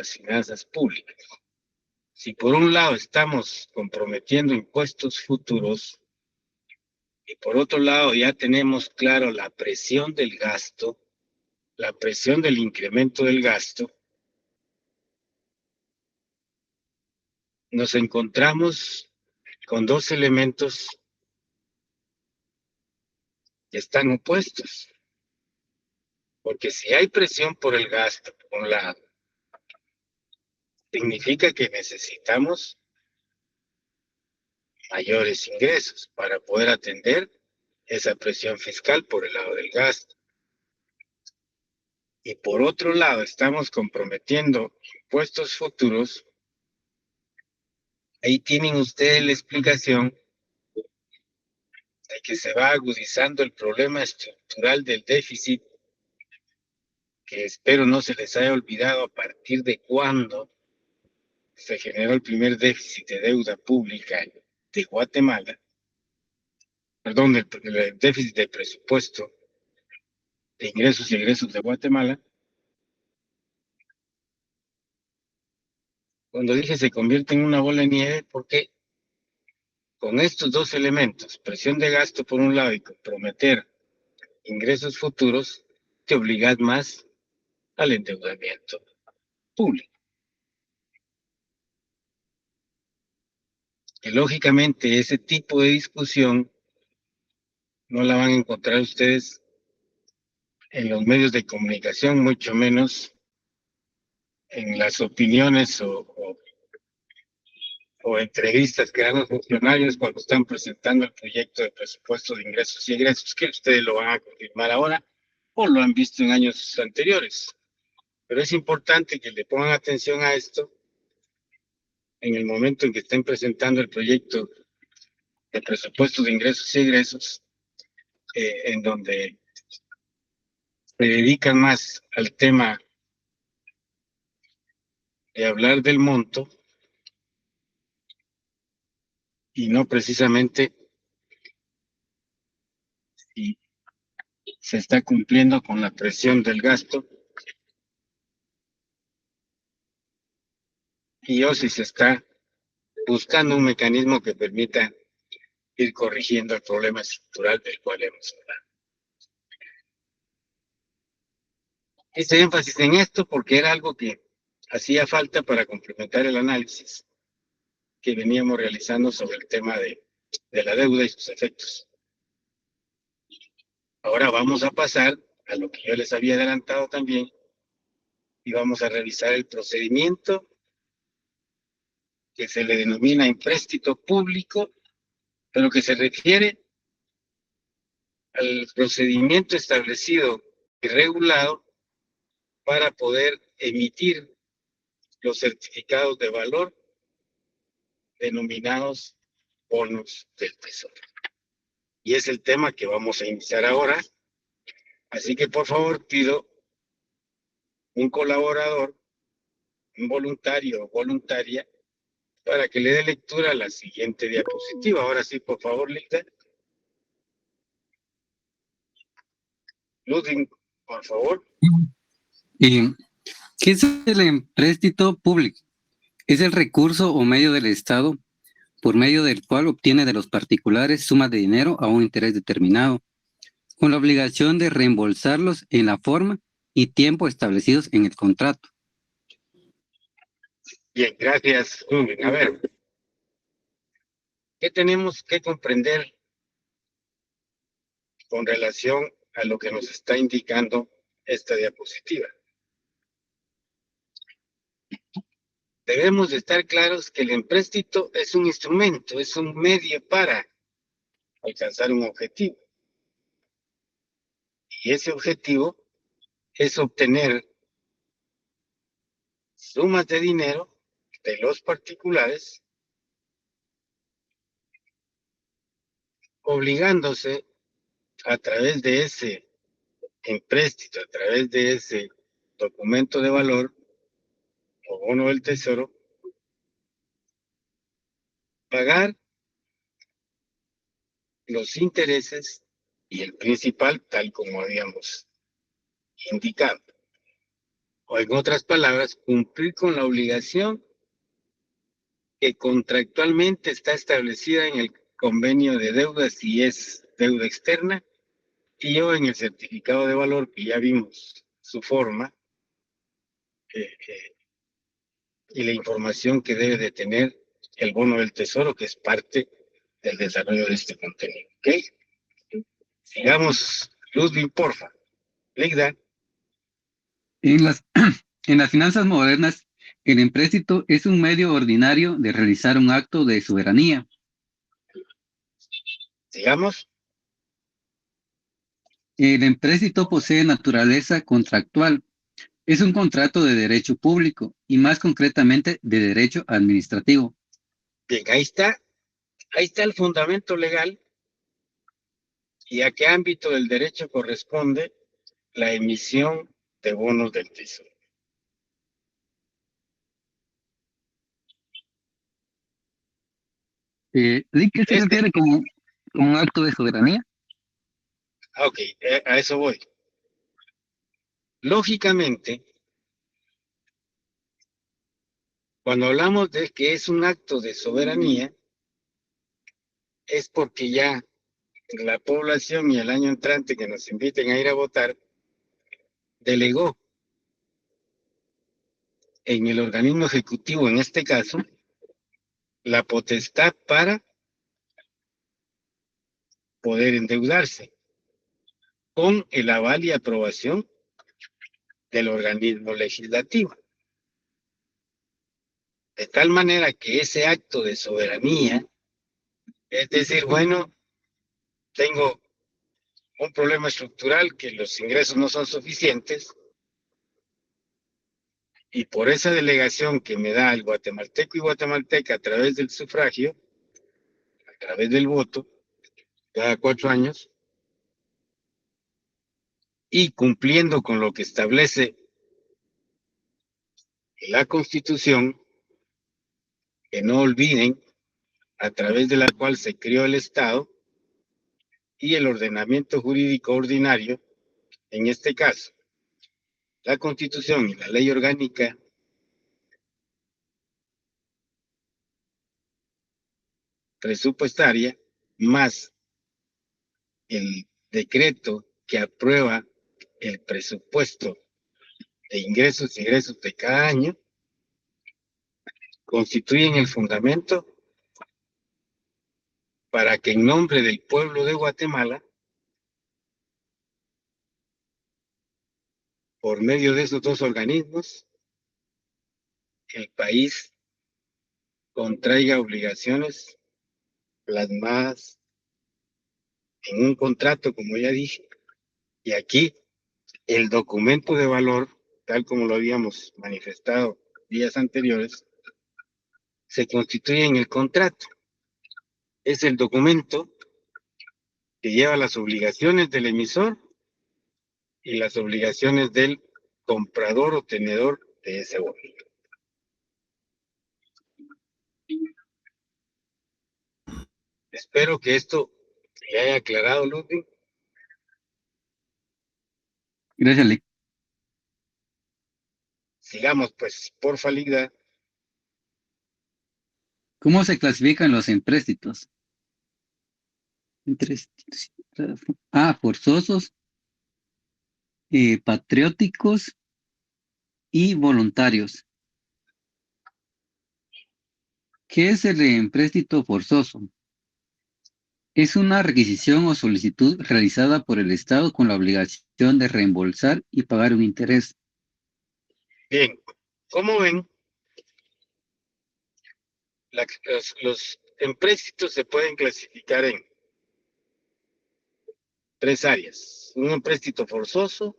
las finanzas públicas. Si por un lado estamos comprometiendo impuestos futuros y por otro lado ya tenemos claro la presión del gasto, la presión del incremento del gasto, nos encontramos con dos elementos que están opuestos. Porque si hay presión por el gasto, por un lado, significa que necesitamos mayores ingresos para poder atender esa presión fiscal por el lado del gasto. Y por otro lado, estamos comprometiendo impuestos futuros. Ahí tienen ustedes la explicación de que se va agudizando el problema estructural del déficit, que espero no se les haya olvidado a partir de cuándo se generó el primer déficit de deuda pública de Guatemala, perdón, el déficit de presupuesto de ingresos y egresos de Guatemala. Cuando dije se convierte en una bola de nieve, porque con estos dos elementos, presión de gasto por un lado y comprometer ingresos futuros, te obligas más al endeudamiento público. Que lógicamente ese tipo de discusión no la van a encontrar ustedes en los medios de comunicación, mucho menos en las opiniones o entrevistas que dan los funcionarios cuando están presentando el proyecto de presupuesto de ingresos y egresos, que ustedes lo van a confirmar ahora o lo han visto en años anteriores. Pero es importante que le pongan atención a esto en el momento en que estén presentando el proyecto de presupuesto de ingresos y egresos, en donde se dedican más al tema de hablar del monto y no precisamente si se está cumpliendo con la presión del gasto y o si se está buscando un mecanismo que permita ir corrigiendo el problema estructural del cual hemos hablado. Hice énfasis en esto porque era algo que hacía falta para complementar el análisis que veníamos realizando sobre el tema de la deuda y sus efectos. Ahora vamos a pasar a lo que yo les había adelantado también y vamos a revisar el procedimiento que se le denomina empréstito público, pero que se refiere al procedimiento establecido y regulado para poder emitir los certificados de valor denominados bonos del tesoro. Y es el tema que vamos a iniciar ahora. Así que por favor pido un colaborador, un voluntario o voluntaria, para que le dé lectura a la siguiente diapositiva. Ahora sí, por favor, Lita. Ludwig, por favor. ¿Y qué es el empréstito público? Es el recurso o medio del Estado por medio del cual obtiene de los particulares sumas de dinero a un interés determinado, con la obligación de reembolsarlos en la forma y tiempo establecidos en el contrato. Bien, gracias, Ludwig. A ver, ¿qué tenemos que comprender con relación a lo que nos está indicando esta diapositiva? Debemos de estar claros que el empréstito es un instrumento, es un medio para alcanzar un objetivo. Y ese objetivo es obtener sumas de dinero de los particulares, obligándose a través de ese empréstito, a través de ese documento de valor o bono del tesoro, pagar los intereses y el principal, tal como habíamos indicado. o en otras palabras, cumplir con la obligación que contractualmente está establecida en el convenio de deuda si es deuda externa y o en el certificado de valor que ya vimos su forma y la información que debe de tener el bono del tesoro, que es parte del desarrollo de este contenido. ¿Ok? Sigamos, Ludwig, porfa. Ligda. En las, en las finanzas modernas, el empréstito es un medio ordinario de realizar un acto de soberanía. Sigamos. El empréstito posee naturaleza contractual. Es un contrato de derecho público y más concretamente de derecho administrativo. Bien, ahí está el fundamento legal y a qué ámbito del derecho corresponde la emisión de bonos del tesoro. ¿A qué se Este, refiere como un acto de soberanía? ok, a eso voy. Lógicamente, cuando hablamos de que es un acto de soberanía, es porque ya la población y el año entrante que nos inviten a ir a votar, delegó en el organismo ejecutivo, en este caso, la potestad para poder endeudarse con el aval y aprobación del organismo legislativo. De tal manera que ese acto de soberanía, es decir, bueno, tengo un problema estructural que los ingresos no son suficientes y por esa delegación que me da el guatemalteco y guatemalteca a través del sufragio, a través del voto, cada 4 años, y cumpliendo con lo que establece la Constitución, que no olviden, a través de la cual se creó el Estado y el ordenamiento jurídico ordinario, en este caso, la Constitución y la Ley Orgánica Presupuestaria, más el decreto que aprueba el presupuesto de ingresos y egresos de cada año, constituyen el fundamento para que en nombre del pueblo de Guatemala, por medio de esos dos organismos, el país contraiga obligaciones plasmadas en un contrato, como ya dije, y aquí el documento de valor, tal como lo habíamos manifestado días anteriores, se constituye en el contrato. Es el documento que lleva las obligaciones del emisor y las obligaciones del comprador o tenedor de ese bono. Espero que esto le haya aclarado, Ludwig. Gracias, Lick. Sigamos, pues, porfa, Ligda. ¿Cómo se clasifican los empréstitos? Forzosos, patrióticos y voluntarios. ¿Qué es el empréstito forzoso? Es una requisición o solicitud realizada por el Estado con la obligación de reembolsar y pagar un interés. Bien, como ven, los empréstitos se pueden clasificar en 3 áreas. Un empréstito forzoso,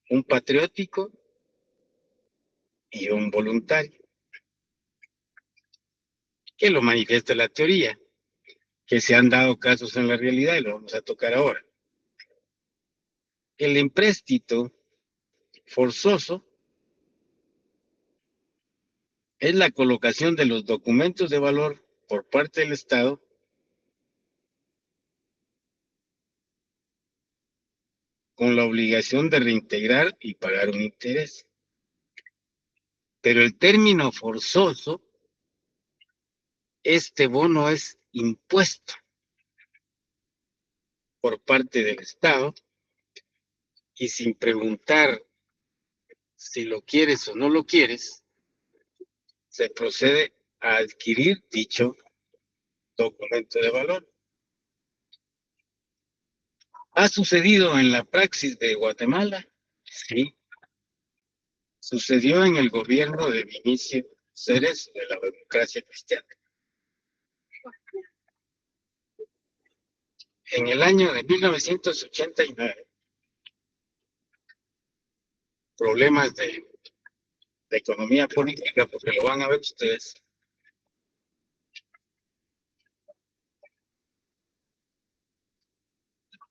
un patriótico y un voluntario, que lo manifiesta la teoría, que se han dado casos en la realidad y lo vamos a tocar ahora. El empréstito forzoso es la colocación de los documentos de valor por parte del Estado con la obligación de reintegrar y pagar un interés. Pero el término forzoso, este bono es impuesto por parte del Estado y sin preguntar si lo quieres o no lo quieres, se procede a adquirir dicho documento de valor. ¿Ha sucedido en la praxis de Guatemala? Sí. Sucedió en el gobierno de Vinicio Cerezo, de la Democracia Cristiana. En el año de 1989, problemas de economía política, porque lo van a ver ustedes,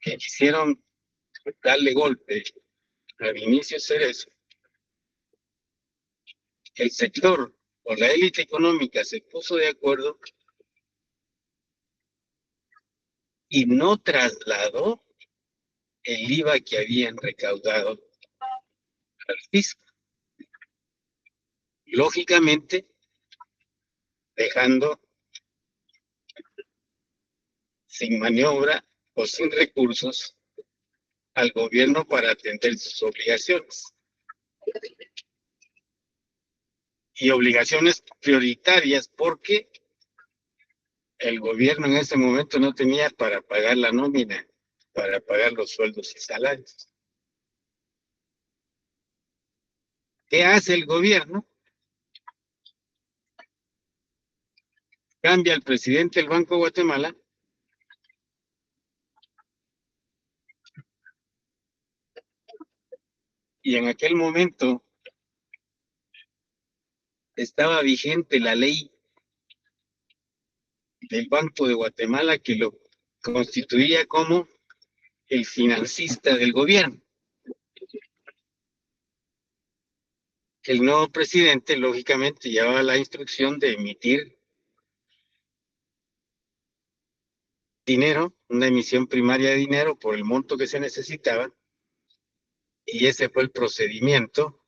que quisieron darle golpe a Vinicio Cerezo. El sector o la élite económica se puso de acuerdo y no trasladó el IVA que habían recaudado al fisco. Lógicamente, dejando sin maniobra o sin recursos al gobierno para atender sus obligaciones. Y obligaciones prioritarias porque el gobierno en ese momento no tenía para pagar la nómina, para pagar los sueldos y salarios. ¿Qué hace el gobierno? Cambia al presidente del Banco de Guatemala y en aquel momento estaba vigente la ley del Banco de Guatemala que lo constituía como el financista del gobierno. El nuevo presidente, lógicamente, llevaba la instrucción de emitir dinero, una emisión primaria de dinero por el monto que se necesitaba, y ese fue el procedimiento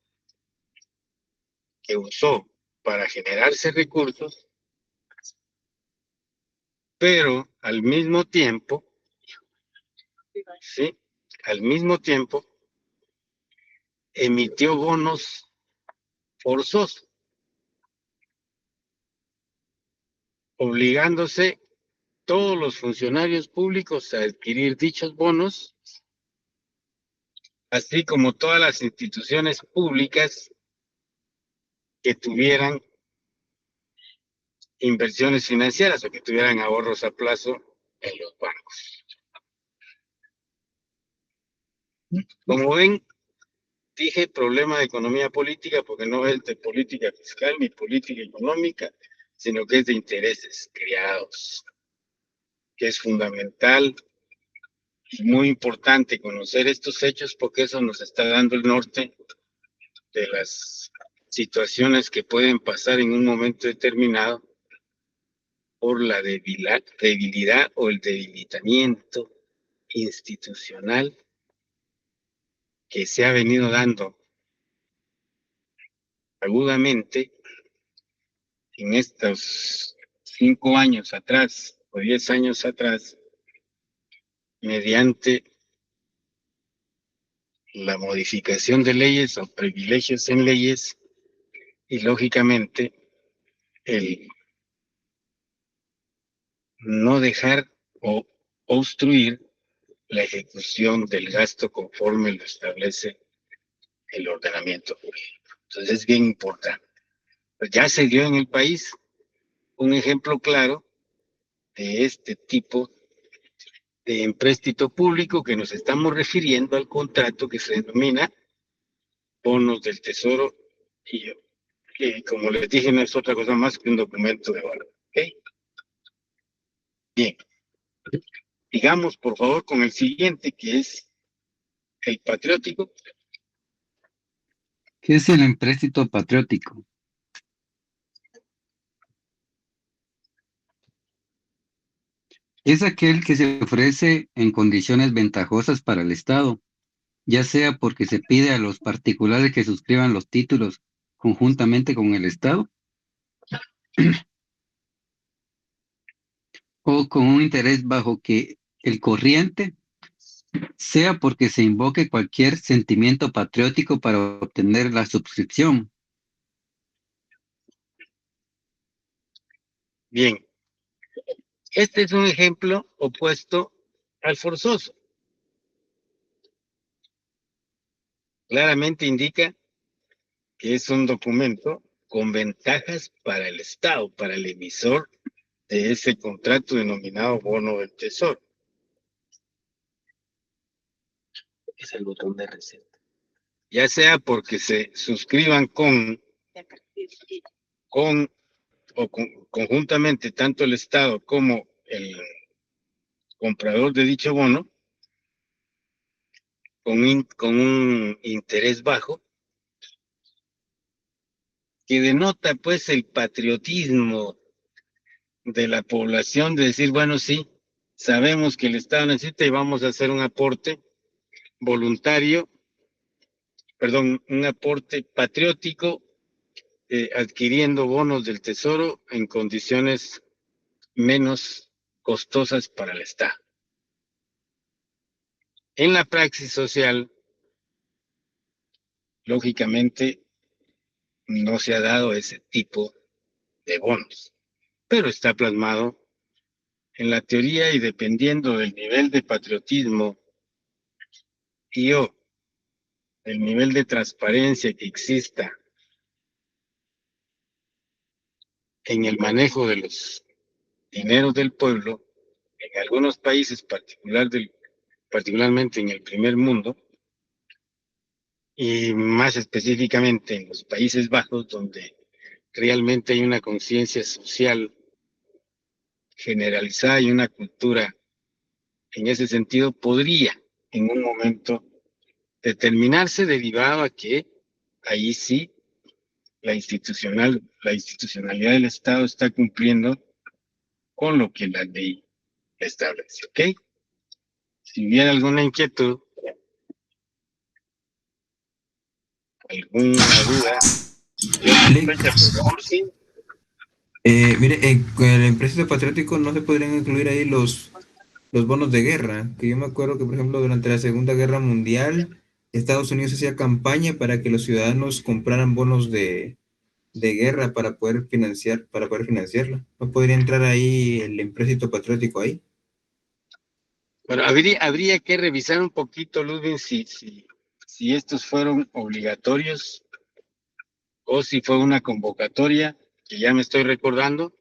que usó para generarse recursos, pero al mismo tiempo, ¿sí? Al mismo tiempo, emitió bonos forzosos, obligándose todos los funcionarios públicos a adquirir dichos bonos, así como todas las instituciones públicas que tuvieran inversiones financieras o que tuvieran ahorros a plazo en los bancos. Como ven, dije problema de economía política porque no es de política fiscal ni política económica, sino que es de intereses creados, que es fundamental y muy importante conocer estos hechos porque eso nos está dando el norte de las situaciones que pueden pasar en un momento determinado por la debilidad o el debilitamiento institucional que se ha venido dando agudamente en estos 5 años atrás o 10 años atrás, mediante la modificación de leyes o privilegios en leyes y lógicamente el no dejar o obstruir la ejecución del gasto conforme lo establece el ordenamiento jurídico. Entonces es bien importante. Pues ya se dio en el país un ejemplo claro de este tipo de empréstito público que nos estamos refiriendo al contrato que se denomina bonos del tesoro y que, como les dije, no es otra cosa más que un documento de valor. ¿Okay? Bien, digamos por favor con el siguiente que es el patriótico. ¿Qué es el empréstito patriótico? Es aquel que se ofrece en condiciones ventajosas para el Estado ya sea porque se pide a los particulares que suscriban los títulos conjuntamente con el Estado, o con un interés bajo que el corriente, sea porque se invoque cualquier sentimiento patriótico para obtener la suscripción. Bien, este es un ejemplo opuesto al forzoso. Claramente indica que es un documento con ventajas para el Estado, para el emisor de ese contrato denominado bono del tesoro. Es el botón de receta. Ya sea porque se suscriban con conjuntamente tanto el Estado como el comprador de dicho bono, con un interés bajo, que denota pues el patriotismo de la población de decir, bueno, sí, sabemos que el Estado necesita y vamos a hacer un aporte voluntario, perdón, un aporte patriótico, adquiriendo bonos del Tesoro en condiciones menos costosas para el Estado. En la praxis social, lógicamente, no se ha dado ese tipo de bonos, pero está plasmado en la teoría y dependiendo del nivel de patriotismo y o el nivel de transparencia que exista en el manejo de los dineros del pueblo, en algunos países, particularmente en el primer mundo, y más específicamente en los Países Bajos, donde realmente hay una conciencia social generalizada y una cultura en ese sentido, podría en un momento determinarse derivado a que ahí sí la institucionalidad del Estado está cumpliendo con lo que la ley establece, ¿ok? Si hubiera alguna inquietud, alguna duda, de otra Lick, fecha, por favor, sí. mire, con el empréstito patriótico no se podrían incluir ahí los bonos de guerra, que yo me acuerdo que, por ejemplo, durante la Segunda Guerra Mundial, Estados Unidos hacía campaña para que los ciudadanos compraran bonos de guerra para poder financiarla. ¿No podría entrar ahí el empréstito patriótico ahí? Bueno, habría que revisar un poquito, Ludwig, si estos fueron obligatorios o si fue una convocatoria, que ya me estoy recordando,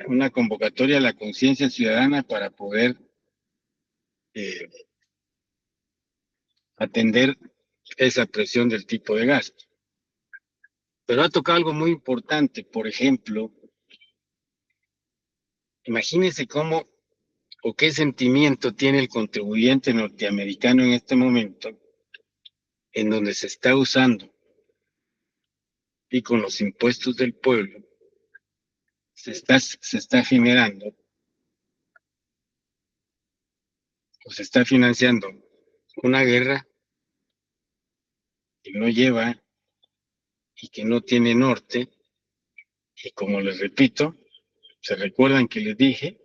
una convocatoria a la conciencia ciudadana para poder eh, atender esa presión del tipo de gasto. Pero ha tocado algo muy importante, por ejemplo, imagínense cómo o qué sentimiento tiene el contribuyente norteamericano en este momento, en donde se está usando y con los impuestos del pueblo se está generando o se está financiando una guerra que no lleva y que no tiene norte. Y como les repito, se recuerdan que les dije,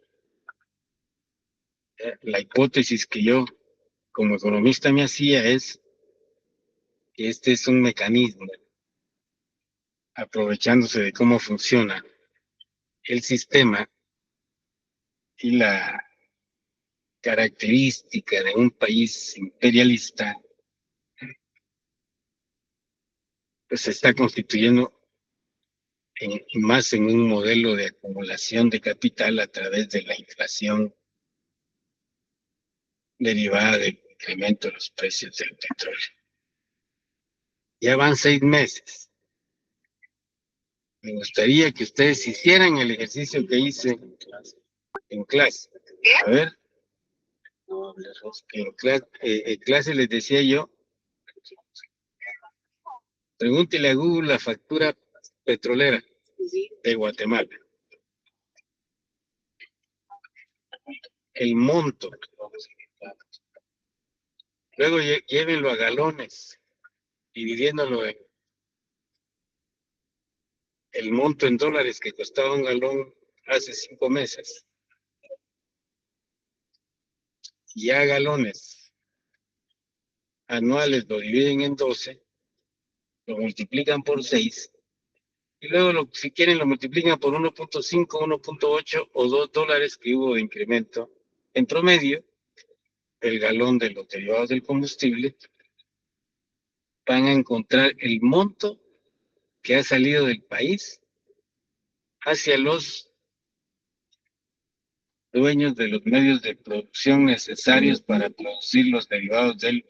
la hipótesis que yo como economista me hacía es que este es un mecanismo, aprovechándose de cómo funciona el sistema y la característica de un país imperialista, pues se está constituyendo más en un modelo de acumulación de capital a través de la inflación derivada del incremento de los precios del petróleo. Ya van 6 meses. Me gustaría que ustedes hicieran el ejercicio que hice en clase. A ver, en clase les decía yo, pregúntele a Google la factura petrolera de Guatemala. El monto. Luego llévenlo a galones, dividiéndolo en el monto en dólares que costaba un galón hace 5 meses. Y a galones anuales lo dividen en 12, lo multiplican por 6, y luego, si quieren, lo multiplican por 1.5, 1.8 o $2 que hubo de incremento en promedio el galón de los derivados del combustible. Van a encontrar el monto que ha salido del país hacia los dueños de los medios de producción necesarios para producir los derivados del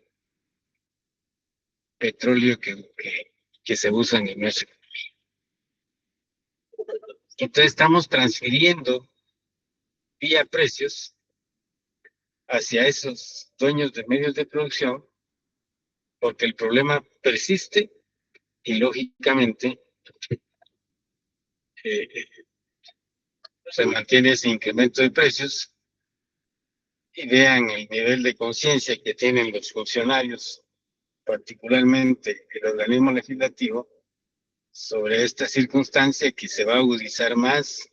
petróleo que se usan en nuestro. Entonces estamos transfiriendo vía precios hacia esos dueños de medios de producción, porque el problema persiste y lógicamente se mantiene ese incremento de precios. Y vean el nivel de conciencia que tienen los funcionarios, particularmente el organismo legislativo, sobre esta circunstancia que se va a agudizar más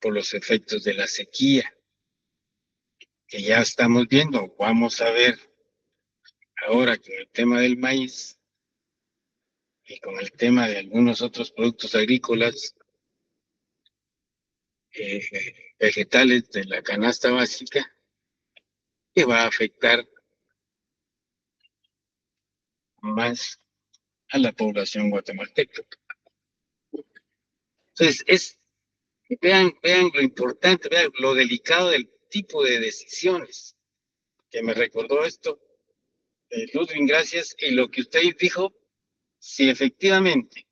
por los efectos de la sequía, que ya estamos viendo. Vamos a ver ahora con el tema del maíz y con el tema de algunos otros productos agrícolas, vegetales de la canasta básica, que va a afectar más a la población guatemalteca. Entonces, vean lo importante, vean lo delicado del tipo de decisiones, que me recordó esto, Ludwig, gracias, y lo que usted dijo, si efectivamente,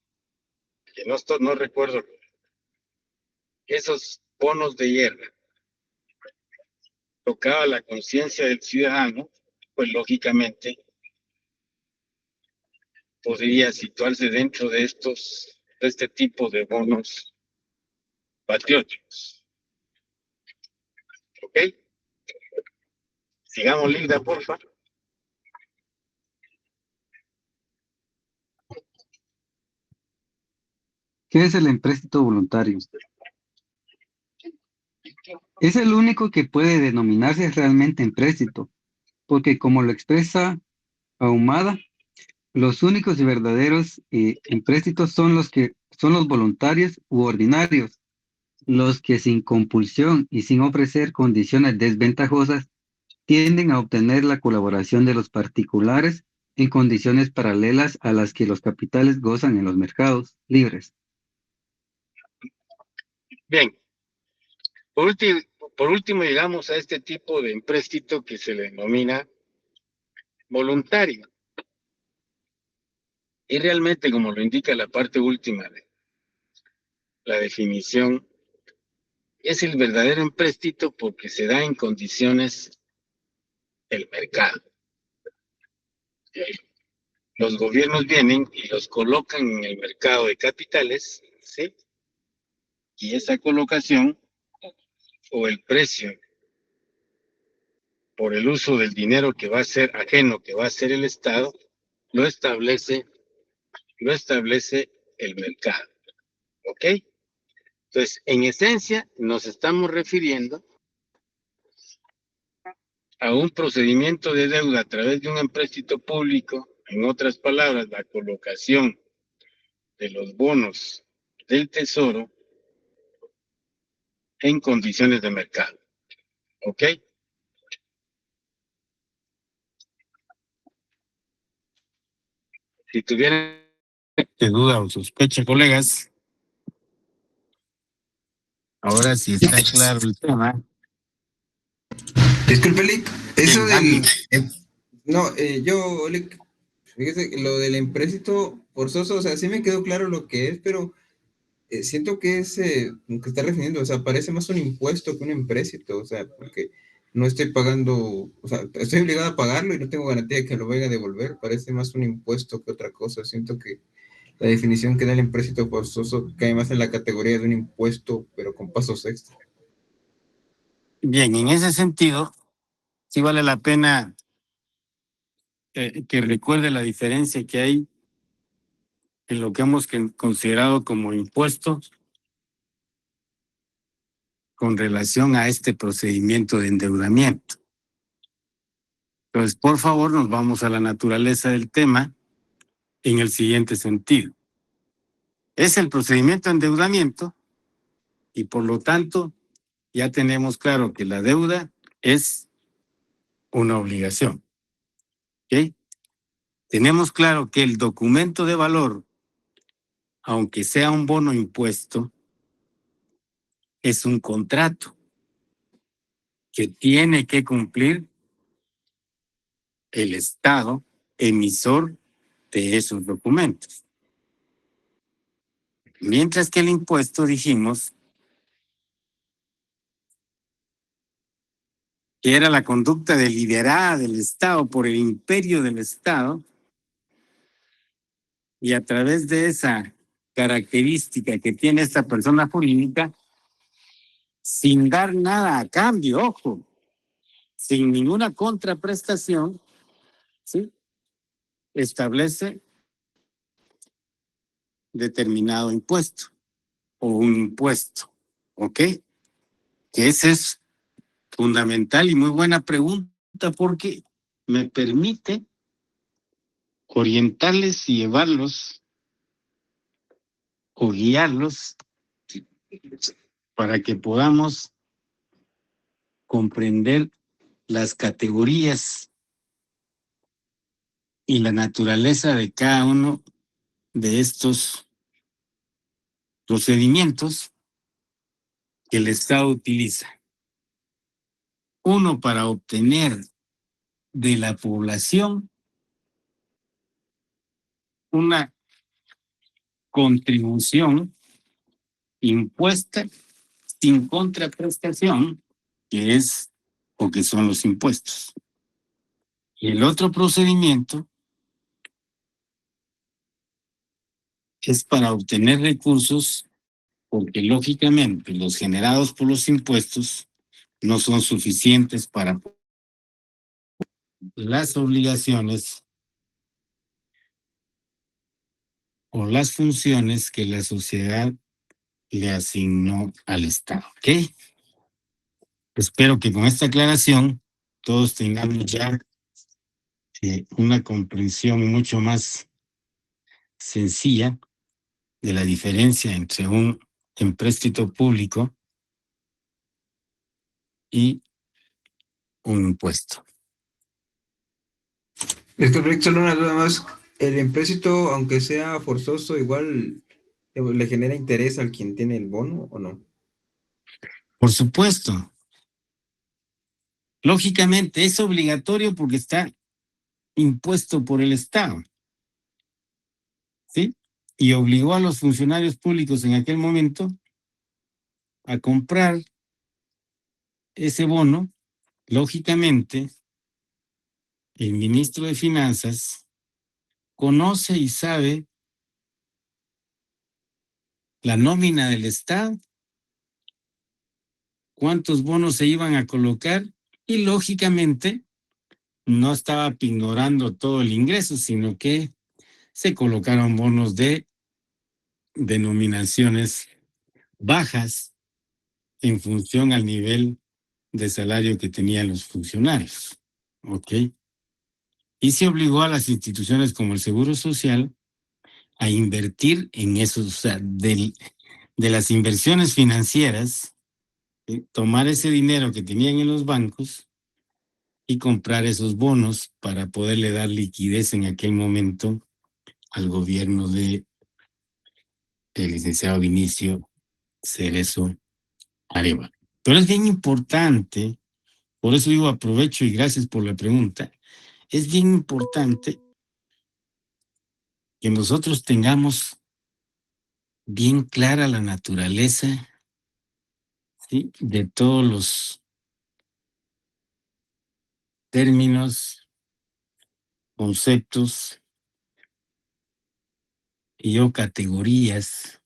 que no recuerdo, esos bonos de guerra tocaba la conciencia del ciudadano, pues lógicamente podría situarse dentro de este tipo de bonos patrióticos. ¿Ok? Sigamos, Linda, por favor. ¿Qué es el empréstito voluntario? Es el único que puede denominarse realmente empréstito, porque como lo expresa Ahumada, los únicos y verdaderos empréstitos son los voluntarios u ordinarios, los que sin compulsión y sin ofrecer condiciones desventajosas tienden a obtener la colaboración de los particulares en condiciones paralelas a las que los capitales gozan en los mercados libres. Bien. Por último, llegamos a este tipo de empréstito que se le denomina voluntario. Y realmente, como lo indica la parte última de la definición, es el verdadero empréstito porque se da en condiciones del mercado. Los gobiernos vienen y los colocan en el mercado de capitales, ¿sí? Y esa colocación o el precio por el uso del dinero que va a ser ajeno, que va a ser el Estado, lo establece el mercado. ¿Ok? Entonces, en esencia, nos estamos refiriendo a un procedimiento de deuda a través de un empréstito público, en otras palabras, la colocación de los bonos del Tesoro en condiciones de mercado. ¿Ok? Si tuvieran duda o sospecha, colegas, ahora sí está claro el tema. Disculpe, Lick, eso Bien, del... yo, Lick, fíjese que lo del empréstito forzoso, o sea, sí me quedó claro lo que es, pero siento que es, como que está refiriendo, o sea, parece más un impuesto que un empréstito, o sea, porque no estoy pagando, o sea, estoy obligado a pagarlo y no tengo garantía de que lo vaya a devolver, parece más un impuesto que otra cosa. Siento que la definición que da el empréstito forzoso cae más en la categoría de un impuesto, pero con pasos extra. Bien, en ese sentido, sí vale la pena que recuerde la diferencia que hay en lo que hemos considerado como impuestos con relación a este procedimiento de endeudamiento. Entonces, por favor, nos vamos a la naturaleza del tema en el siguiente sentido. Es el procedimiento de endeudamiento y por lo tanto ya tenemos claro que la deuda es una obligación. ¿Ok? Tenemos claro que el documento de valor, aunque sea un bono impuesto, es un contrato que tiene que cumplir el Estado emisor de esos documentos. Mientras que el impuesto, dijimos, que era la conducta deliberada del Estado por el imperio del Estado, y a través de esa característica que tiene esta persona jurídica, sin dar nada a cambio, ojo, sin ninguna contraprestación, ¿sí?, establece determinado impuesto o un impuesto, ¿ok? Que ese es fundamental y muy buena pregunta porque me permite orientarles y llevarlos o guiarlos para que podamos comprender las categorías y la naturaleza de cada uno de estos procedimientos que el Estado utiliza. Uno, para obtener de la población una contribución impuesta sin contraprestación, que es o que son los impuestos. Y el otro procedimiento es para obtener recursos, porque lógicamente los generados por los impuestos no son suficientes para las obligaciones o las funciones que la sociedad le asignó al Estado. ¿Ok? Espero que con esta aclaración todos tengamos ya una comprensión mucho más sencilla de la diferencia entre un empréstito público y un impuesto. Es correcto, solo una duda más. ¿El empréstito, aunque sea forzoso, igual le genera interés al quien tiene el bono o no? Por supuesto. Lógicamente es obligatorio porque está impuesto por el Estado, ¿sí? Y obligó a los funcionarios públicos en aquel momento a comprar ese bono. Lógicamente, el ministro de Finanzas conoce y sabe la nómina del Estado, cuántos bonos se iban a colocar y lógicamente no estaba ignorando todo el ingreso, sino que se colocaron bonos de denominaciones bajas en función al nivel de salario que tenían los funcionarios. ¿Ok? Y se obligó a las instituciones como el Seguro Social a invertir en eso, o sea, de las inversiones financieras, tomar ese dinero que tenían en los bancos y comprar esos bonos para poderle dar liquidez en aquel momento al gobierno de el licenciado Vinicio Cerezo Arevalo. Pero es bien importante, por eso digo aprovecho y gracias por la pregunta, es bien importante que nosotros tengamos bien clara la naturaleza, ¿sí?, de todos los términos, conceptos y o categorías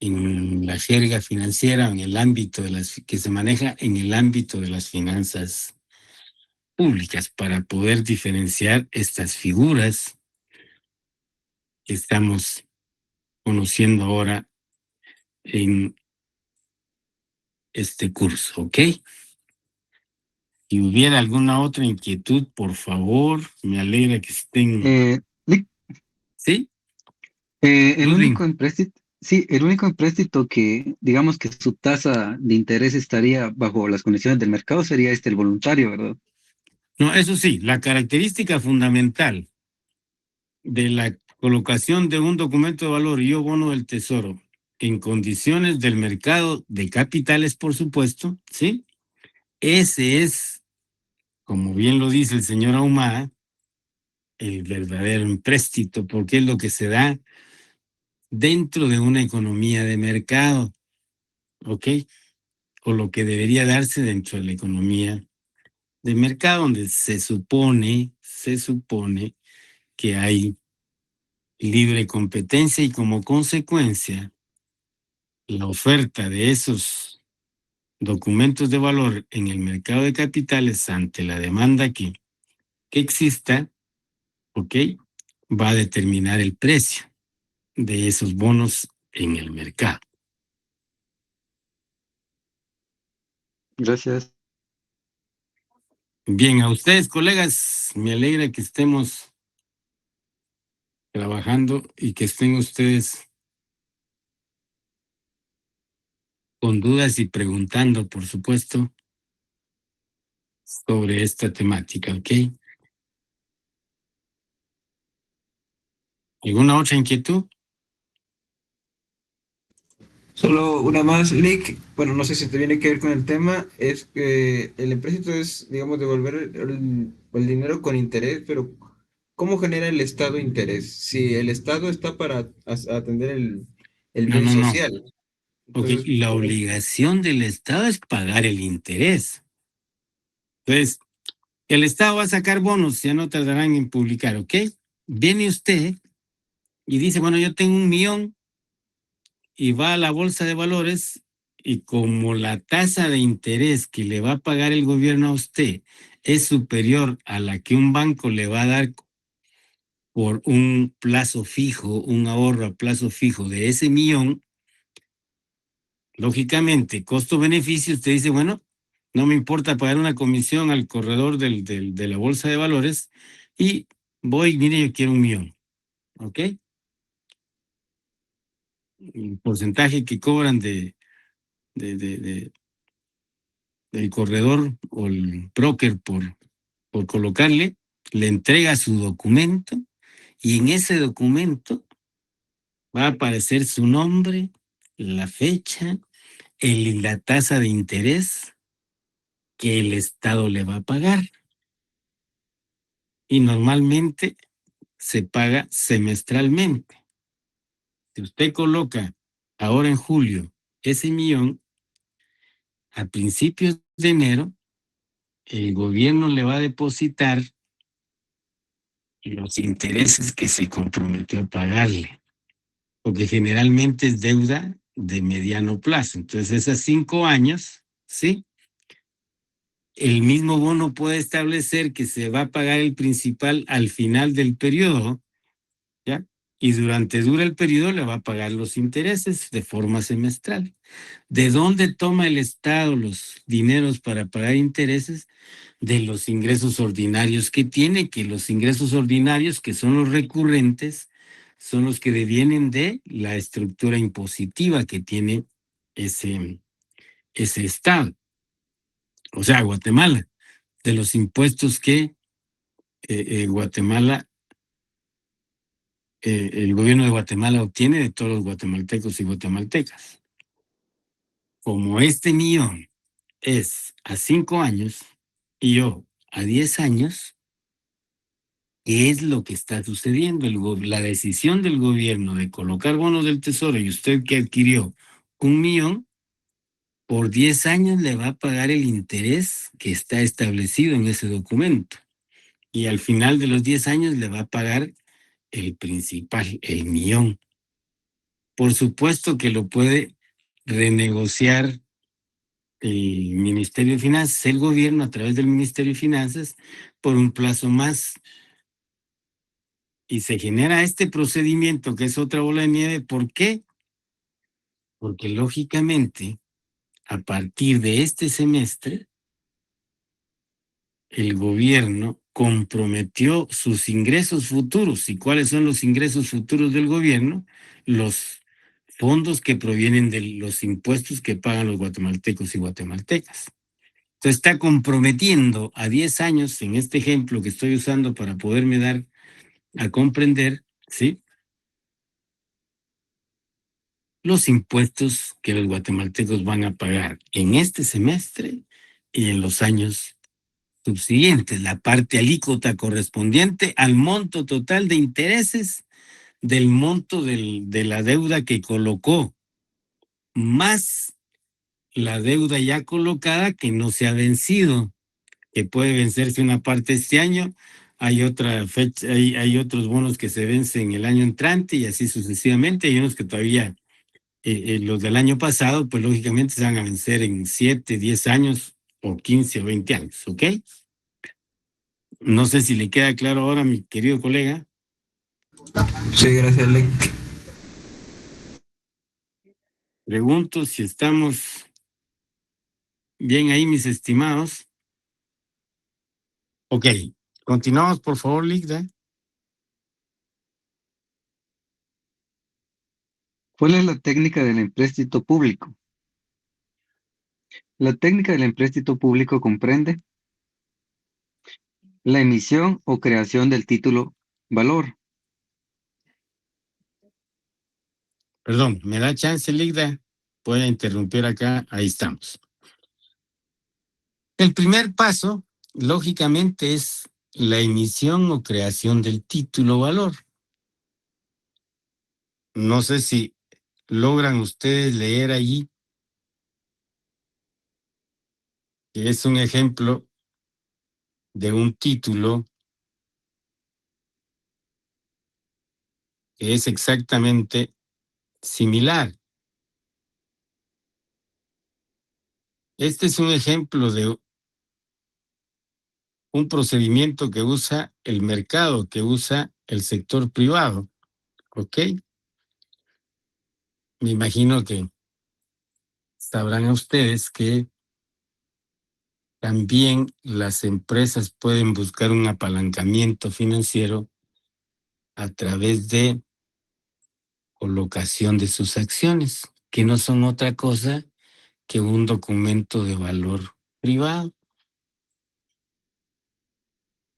en la jerga financiera, en el ámbito de las que se maneja en el ámbito de las finanzas públicas para poder diferenciar estas figuras que estamos conociendo ahora en este curso, ¿ok? Si hubiera alguna otra inquietud, por favor, me alegra que estén. Lic, ¿Sí? el Ludwig. único empréstito, sí, el único empréstito que, digamos que su tasa de interés estaría bajo las condiciones del mercado sería el voluntario, ¿verdad? No, eso sí, la característica fundamental de la colocación de un documento de valor y o bono del tesoro en condiciones del mercado de capitales, por supuesto, ¿sí? Ese es, como bien lo dice el señor Ahumada, el verdadero empréstito, porque es lo que se da dentro de una economía de mercado, ¿ok? O lo que debería darse dentro de la economía de mercado, donde se supone que hay libre competencia y como consecuencia la oferta de esos documentos de valor en el mercado de capitales ante la demanda que exista, ¿ok? Va a determinar el precio de esos bonos en el mercado. Gracias. Bien, a ustedes, colegas, me alegra que estemos trabajando y que estén ustedes con dudas y preguntando, por supuesto, sobre esta temática, ¿ok? ¿Alguna otra inquietud? Solo una más, Lick. Bueno, no sé si te viene que ver con el tema. Es que el empréstito es, digamos, devolver el dinero con interés, pero ¿cómo genera el Estado interés? Si el Estado está para atender el No, bien no, no. social. Ok, Entonces, la obligación del Estado es pagar el interés. Entonces, el Estado va a sacar bonos, ya no tardarán en publicar, ¿ok? Viene usted y dice, bueno, yo tengo 1,000,000 y va a la bolsa de valores y como la tasa de interés que le va a pagar el gobierno a usted es superior a la que un banco le va a dar por un plazo fijo, un ahorro a plazo fijo de ese 1,000,000, lógicamente, costo-beneficio, usted dice, bueno, no me importa pagar una comisión al corredor de la bolsa de valores y voy, mire, yo quiero 1,000,000, ¿ok? El porcentaje que cobran de, de, de- del corredor o el broker por colocarle, le entrega su documento y en ese documento va a aparecer su nombre, la fecha, la tasa de interés que el Estado le va a pagar. Y normalmente se paga semestralmente. Si usted coloca ahora en julio ese 1,000,000, a principios de enero, el gobierno le va a depositar los intereses que se comprometió a pagarle, porque generalmente es deuda de mediano plazo. Entonces, esas 5 años, ¿sí? El mismo bono puede establecer que se va a pagar el principal al final del periodo, ¿ya? Y dura el periodo le va a pagar los intereses de forma semestral. ¿De dónde toma el Estado los dineros para pagar intereses? De los ingresos ordinarios que tiene, que los ingresos ordinarios, que son los recurrentes, son los que devienen de la estructura impositiva que tiene ese Estado, o sea, Guatemala, de los impuestos que Guatemala, el gobierno de Guatemala obtiene de todos los guatemaltecos y guatemaltecas. Como este 1,000,000 es a 5 años y yo a 10 años, ¿qué es lo que está sucediendo? La decisión del gobierno de colocar bonos del tesoro y usted que adquirió 1,000,000, por 10 años le va a pagar el interés que está establecido en ese documento. Y al final de los 10 años le va a pagar el principal, el 1,000,000. Por supuesto que lo puede renegociar Ministerio de Finanzas, el gobierno a través del Ministerio de Finanzas, por un plazo más. Y se genera este procedimiento que es otra bola de nieve. ¿Por qué? Porque lógicamente, a partir de este semestre, el gobierno comprometió sus ingresos futuros. ¿Y cuáles son los ingresos futuros del gobierno? Los fondos que provienen de los impuestos que pagan los guatemaltecos y guatemaltecas. Entonces está comprometiendo a 10 años, en este ejemplo que estoy usando para poderme dar a comprender, ¿sí?, los impuestos que los guatemaltecos van a pagar en este semestre y en los años subsiguientes, la parte alícuota correspondiente al monto total de intereses del monto de la deuda que colocó, más la deuda ya colocada que no se ha vencido, que puede vencerse una parte este año, hay otra fecha, hay otros bonos que se vencen el año entrante y así sucesivamente, hay unos que todavía, los del año pasado, pues lógicamente se van a vencer en 7, 10 años o 15 o 20 años, ¿ok? No sé si le queda claro ahora, mi querido colega. Sí, gracias, Ley. Pregunto si estamos bien ahí, mis estimados. Ok, continuamos, por favor, Ligda. ¿Cuál es la técnica del empréstito público? La técnica del empréstito público comprende la emisión o creación del título valor. Perdón, ¿me da chance, Ligda? Puede interrumpir acá, ahí estamos. El primer paso, lógicamente, es la emisión o creación del título valor. No sé si logran ustedes leer allí, que es un ejemplo de un título que es exactamente similar. Este es un ejemplo de un procedimiento que usa el mercado, que usa el sector privado, ¿ok? Me imagino que sabrán ustedes que también las empresas pueden buscar un apalancamiento financiero a través de colocación de sus acciones, que no son otra cosa que un documento de valor privado.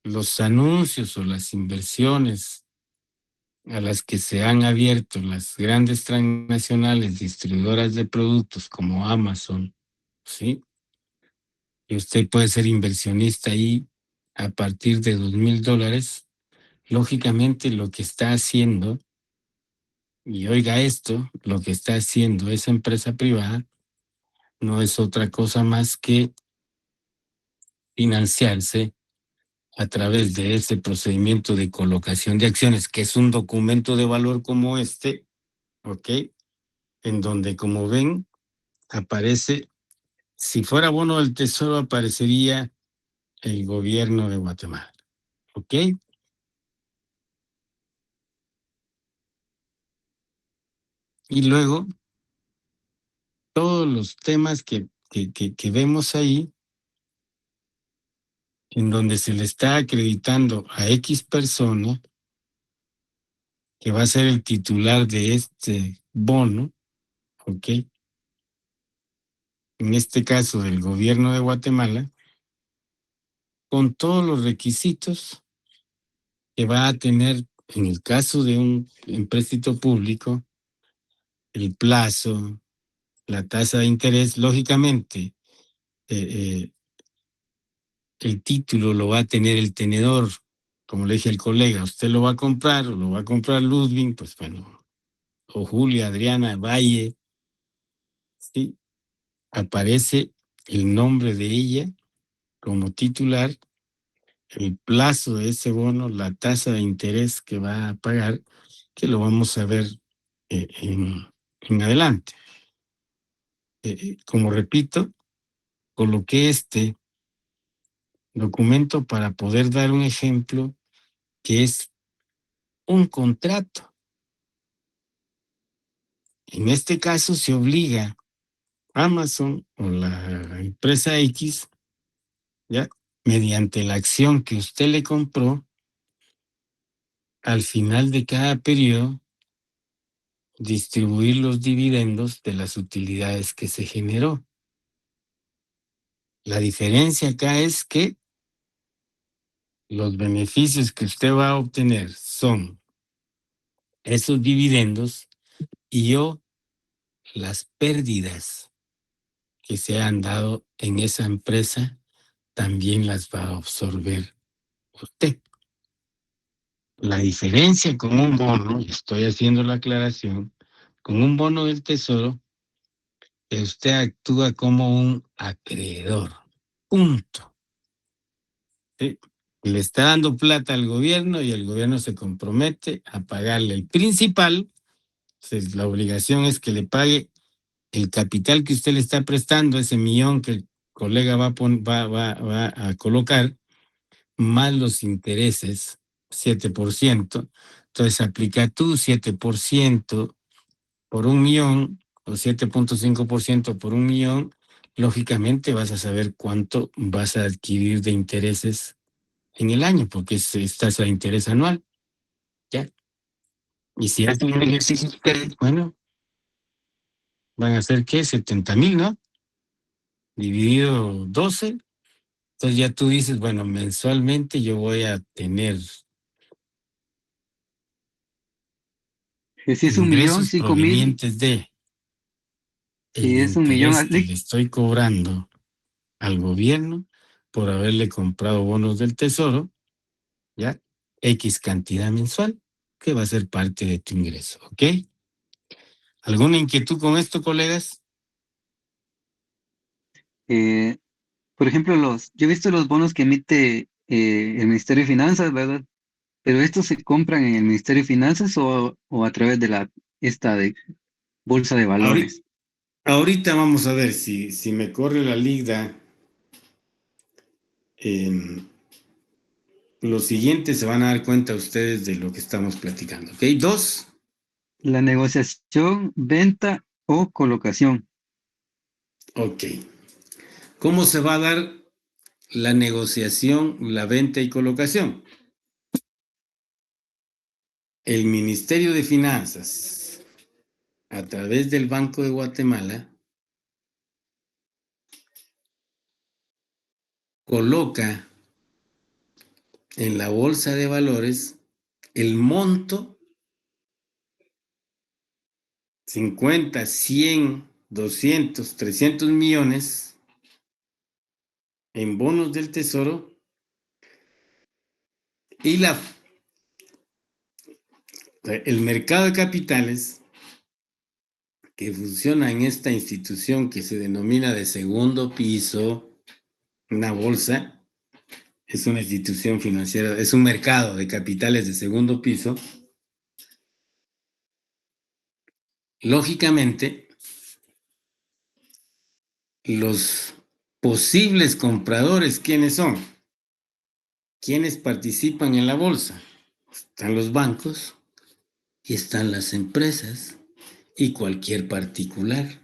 Los anuncios o las inversiones a las que se han abierto las grandes transnacionales distribuidoras de productos como Amazon, ¿sí? Y usted puede ser inversionista ahí a partir de $2,000. Lógicamente lo que está haciendo, y oiga esto, lo que está haciendo esa empresa privada no es otra cosa más que financiarse a través de ese procedimiento de colocación de acciones, que es un documento de valor como este, ¿ok? En donde, como ven, aparece, si fuera bono del tesoro, aparecería el gobierno de Guatemala, ¿ok? Y luego, todos los temas que vemos ahí, en donde se le está acreditando a X persona que va a ser el titular de este bono, ¿ok? En este caso del gobierno de Guatemala, con todos los requisitos que va a tener en el caso de un empréstito público, el plazo, la tasa de interés, lógicamente, eh, el título lo va a tener el tenedor, como le dije al colega, usted lo va a comprar o lo va a comprar Ludwig, pues bueno, o Julia, Adriana, Valle, ¿sí? Aparece el nombre de ella como titular, el plazo de ese bono, la tasa de interés que va a pagar, que lo vamos a ver en adelante. Como repito, coloqué este documento para poder dar un ejemplo que es un contrato. En este caso se obliga a Amazon o la empresa X, ¿ya?, mediante la acción que usted le compró, al final de cada periodo, distribuir los dividendos de las utilidades que se generó. La diferencia acá es que los beneficios que usted va a obtener son esos dividendos y las pérdidas que se han dado en esa empresa también las va a absorber usted. La diferencia con un bono, y estoy haciendo la aclaración, con un bono del Tesoro, que usted actúa como un acreedor. Punto. ¿Sí? Le está dando plata al gobierno y el gobierno se compromete a pagarle el principal. Entonces, la obligación es que le pague el capital que usted le está prestando, ese millón que el colega va a colocar, más los intereses, 7%. Entonces, aplica tú 7% por un millón o 7.5% por un millón. Lógicamente vas a saber cuánto vas a adquirir de intereses en el año, porque es tasa de interés anual, ¿ya? Y si hacen un ejercicio, bueno, van a ser, ¿qué? 70,000, ¿no? Dividido 12. Entonces ya tú dices, bueno, mensualmente yo voy a tener Que si es 1,000,000, ingresos 5,000, provenientes de el si es 1,000,000 interés que le estoy cobrando al gobierno por haberle comprado bonos del Tesoro, ¿ya? X cantidad mensual, que va a ser parte de tu ingreso, ¿ok? ¿Alguna inquietud con esto, colegas? eh, por ejemplo, yo he visto los bonos que emite el Ministerio de Finanzas, ¿verdad? Pero estos se compran en el Ministerio de Finanzas o a través de esta de Bolsa de Ahorita, Valores. ahorita vamos a ver si me corre la liga. Lo siguiente se van a dar cuenta ustedes de lo que estamos platicando, ¿ok? 2. La negociación, venta o colocación. Ok. ¿Cómo se va a dar la negociación, la venta y colocación? El Ministerio de Finanzas, a través del Banco de Guatemala, coloca en la bolsa de valores el monto 50, 100, 200, 300 millones en bonos del Tesoro y el mercado de capitales que funciona en esta institución que se denomina de segundo piso, una bolsa, es una institución financiera, es un mercado de capitales de segundo piso. Lógicamente, los posibles compradores, ¿quiénes son? ¿Quiénes participan en la bolsa? Están los bancos y están las empresas y cualquier particular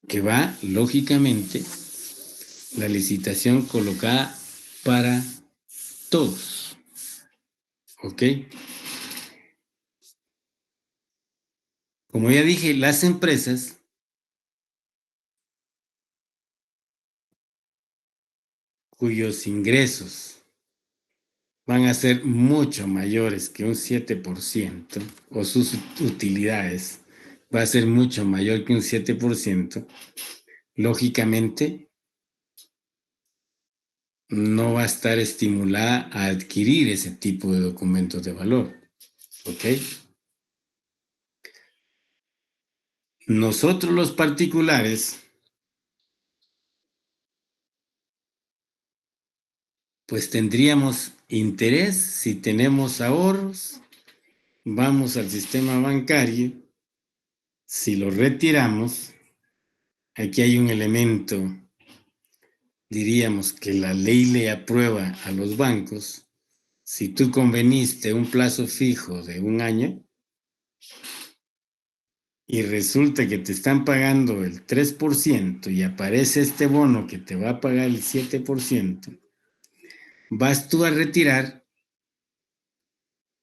que va, lógicamente, la licitación colocada para todos. ¿Ok? Como ya dije, las empresas cuyos ingresos van a ser mucho mayores que un 7%, o sus utilidades va a ser mucho mayor que un 7%, lógicamente no va a estar estimulada a adquirir ese tipo de documentos de valor. ¿Ok? Nosotros los particulares, pues tendríamos interés si tenemos ahorros, vamos al sistema bancario, si los retiramos, aquí hay un elemento, diríamos que la ley le aprueba a los bancos. Si tú conveniste un plazo fijo de 1 año y resulta que te están pagando el 3% y aparece este bono que te va a pagar el 7%, vas tú a retirar,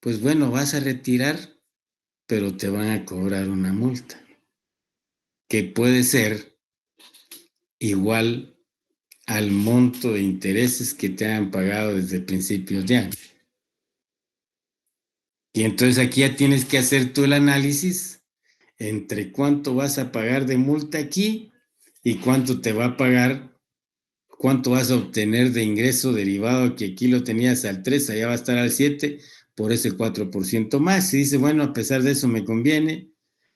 pues bueno, vas a retirar, pero te van a cobrar una multa, que puede ser igual al monto de intereses que te han pagado desde principios de año. Y entonces aquí ya tienes que hacer tú el análisis entre cuánto vas a pagar de multa aquí y cuánto te va a pagar, cuánto vas a obtener de ingreso derivado, que aquí lo tenías al 3, allá va a estar al 7, por ese 4% más. Y dice, bueno, a pesar de eso me conviene,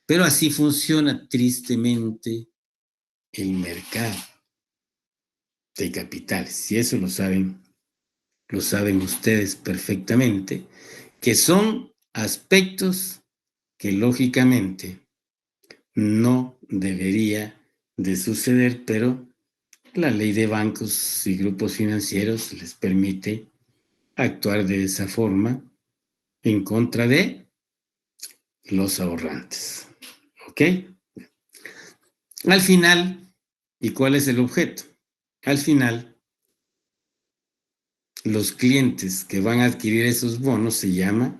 pero así funciona tristemente el mercado de capitales. Y eso lo saben ustedes perfectamente, que son aspectos que lógicamente no debería de suceder, pero la ley de bancos y grupos financieros les permite actuar de esa forma en contra de los ahorrantes. ¿Ok? Al final, ¿y cuál es el objeto? Al final, los clientes que van a adquirir esos bonos se llama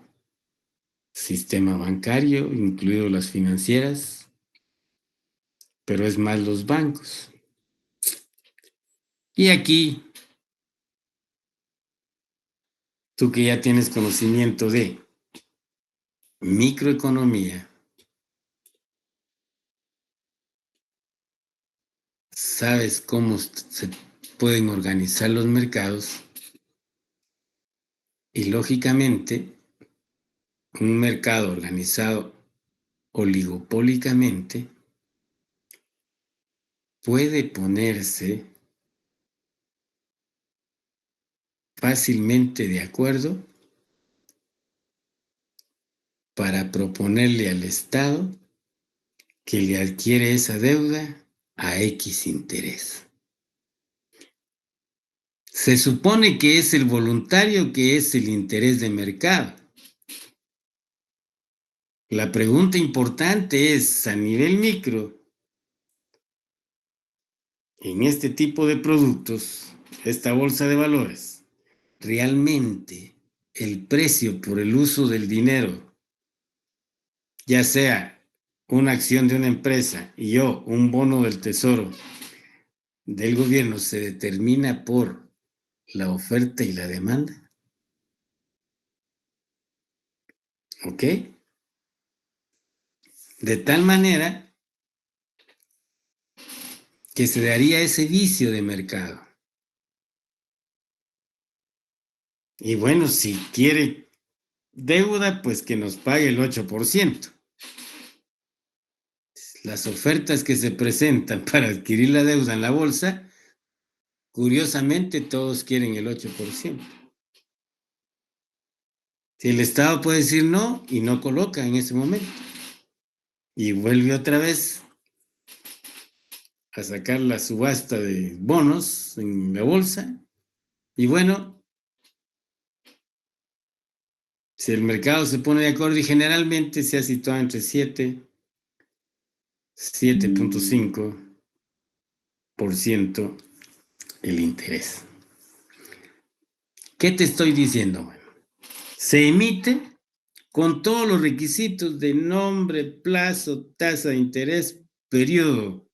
sistema bancario, incluido las financieras, pero es más los bancos. Y aquí, tú que ya tienes conocimiento de microeconomía, sabes cómo se pueden organizar los mercados y lógicamente un mercado organizado oligopólicamente puede ponerse fácilmente de acuerdo para proponerle al Estado que le adquiere esa deuda a X interés. Se supone que es el voluntario, que es el interés de mercado. La pregunta importante es, a nivel micro, en este tipo de productos, esta bolsa de valores, realmente el precio por el uso del dinero, ya sea una acción de una empresa y un bono del tesoro del gobierno, se determina por la oferta y la demanda. ¿Ok? De tal manera que se daría ese vicio de mercado. Y bueno, si quiere deuda, pues que nos pague el 8%. Las ofertas que se presentan para adquirir la deuda en la bolsa, curiosamente todos quieren el 8%. Si el Estado puede decir no y no coloca en ese momento, y vuelve otra vez a sacar la subasta de bonos en la bolsa, y bueno, si el mercado se pone de acuerdo, y generalmente se ha situado entre 7.5% el interés. ¿Qué te estoy diciendo? Bueno, se emite con todos los requisitos de nombre, plazo, tasa de interés, periodo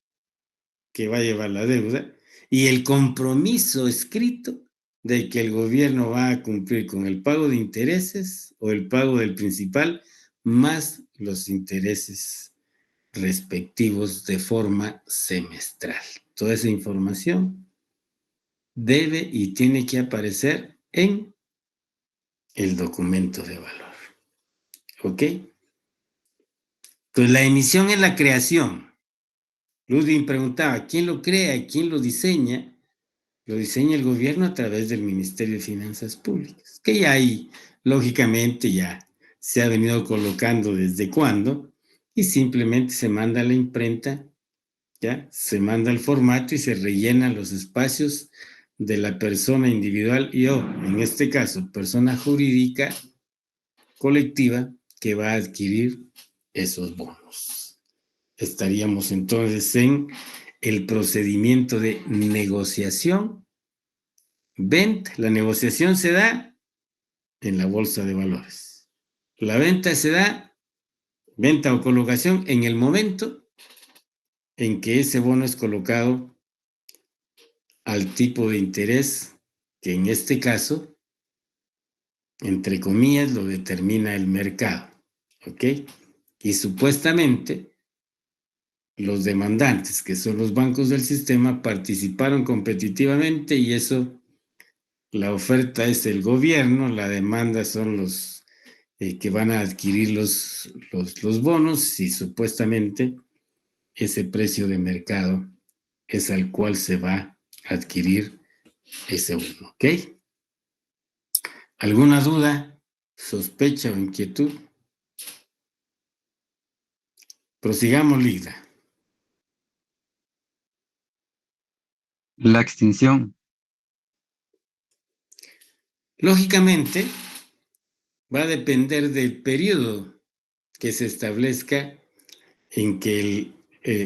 que va a llevar la deuda y el compromiso escrito de que el gobierno va a cumplir con el pago de intereses o el pago del principal más los intereses respectivos de forma semestral. Toda esa información debe y tiene que aparecer en el documento de valor. ¿Ok? Entonces la emisión es la creación. Ludwig preguntaba, ¿quién lo crea y quién lo diseña? Lo diseña el gobierno a través del Ministerio de Finanzas Públicas, que ya ahí, lógicamente, ya se ha venido colocando desde cuándo, y simplemente se manda a la imprenta ¿ya? Se manda el formato y se rellenan los espacios de la persona individual y o, en este caso, persona jurídica colectiva que va a adquirir esos bonos. Estaríamos entonces en el procedimiento de negociación, venta. La negociación se da en la bolsa de valores. La venta se da, venta o colocación, en el momento en que ese bono es colocado al tipo de interés que en este caso, entre comillas, lo determina el mercado. ¿Ok? Y supuestamente los demandantes, que son los bancos del sistema, participaron competitivamente y eso, la oferta es el gobierno, la demanda son los que van a adquirir los bonos y supuestamente ese precio de mercado es al cual se va a adquirir ese bono. ¿Ok? ¿Alguna duda, sospecha o inquietud? Prosigamos, Lida. La extinción. Lógicamente, va a depender del periodo que se establezca en que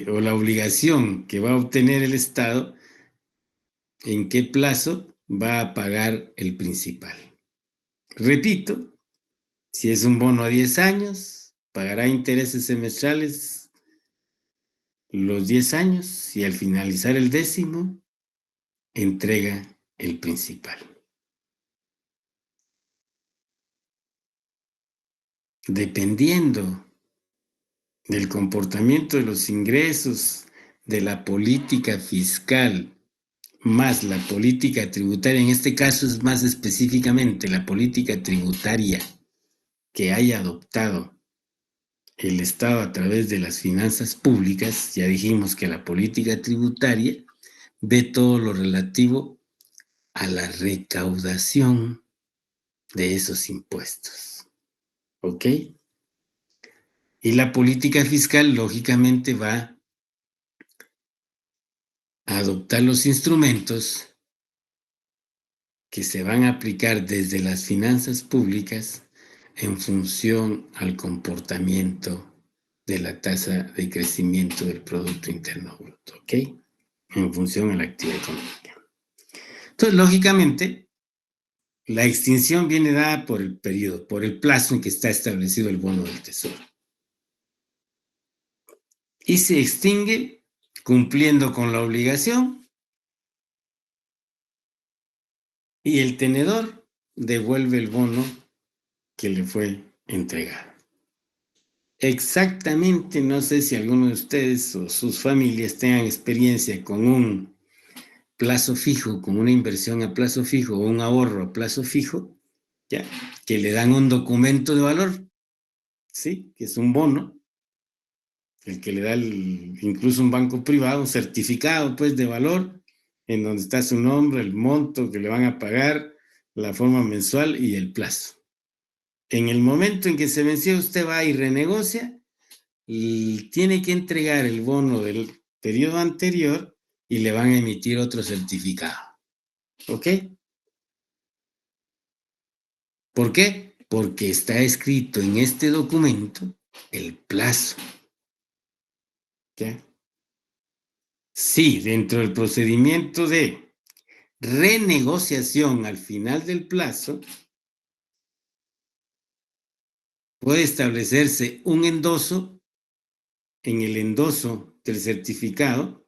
o la obligación que va a obtener el Estado, en qué plazo va a pagar el principal. Repito, si es un bono a 10 años, pagará intereses semestrales los 10 años y al finalizar el 10º, entrega el principal. Dependiendo del comportamiento de los ingresos, de la política fiscal, más la política tributaria, en este caso es más específicamente la política tributaria que haya adoptado el Estado a través de las finanzas públicas. Ya dijimos que la política tributaria ve todo lo relativo a la recaudación de esos impuestos. ¿Ok? Y la política fiscal, lógicamente, va a adoptar los instrumentos que se van a aplicar desde las finanzas públicas en función al comportamiento de la tasa de crecimiento del Producto Interno Bruto, ¿ok? En función a la actividad económica. Entonces, lógicamente, la extinción viene dada por el periodo, por el plazo en que está establecido el bono del Tesoro. Y se extingue cumpliendo con la obligación y el tenedor devuelve el bono que le fue entregado. Exactamente, no sé si alguno de ustedes o sus familias tengan experiencia con un plazo fijo, con una inversión a plazo fijo o un ahorro a plazo fijo, ¿ya? Que le dan un documento de valor, ¿sí? Que es un bono, el que le da incluso un banco privado, un certificado pues de valor, en donde está su nombre, el monto que le van a pagar, la forma mensual y el plazo. En el momento en que se venció, usted va y renegocia y tiene que entregar el bono del periodo anterior y le van a emitir otro certificado. ¿Ok? ¿Por qué? Porque está escrito en este documento el plazo. ¿Ok? Sí, dentro del procedimiento de renegociación al final del plazo, puede establecerse un endoso. En el endoso del certificado,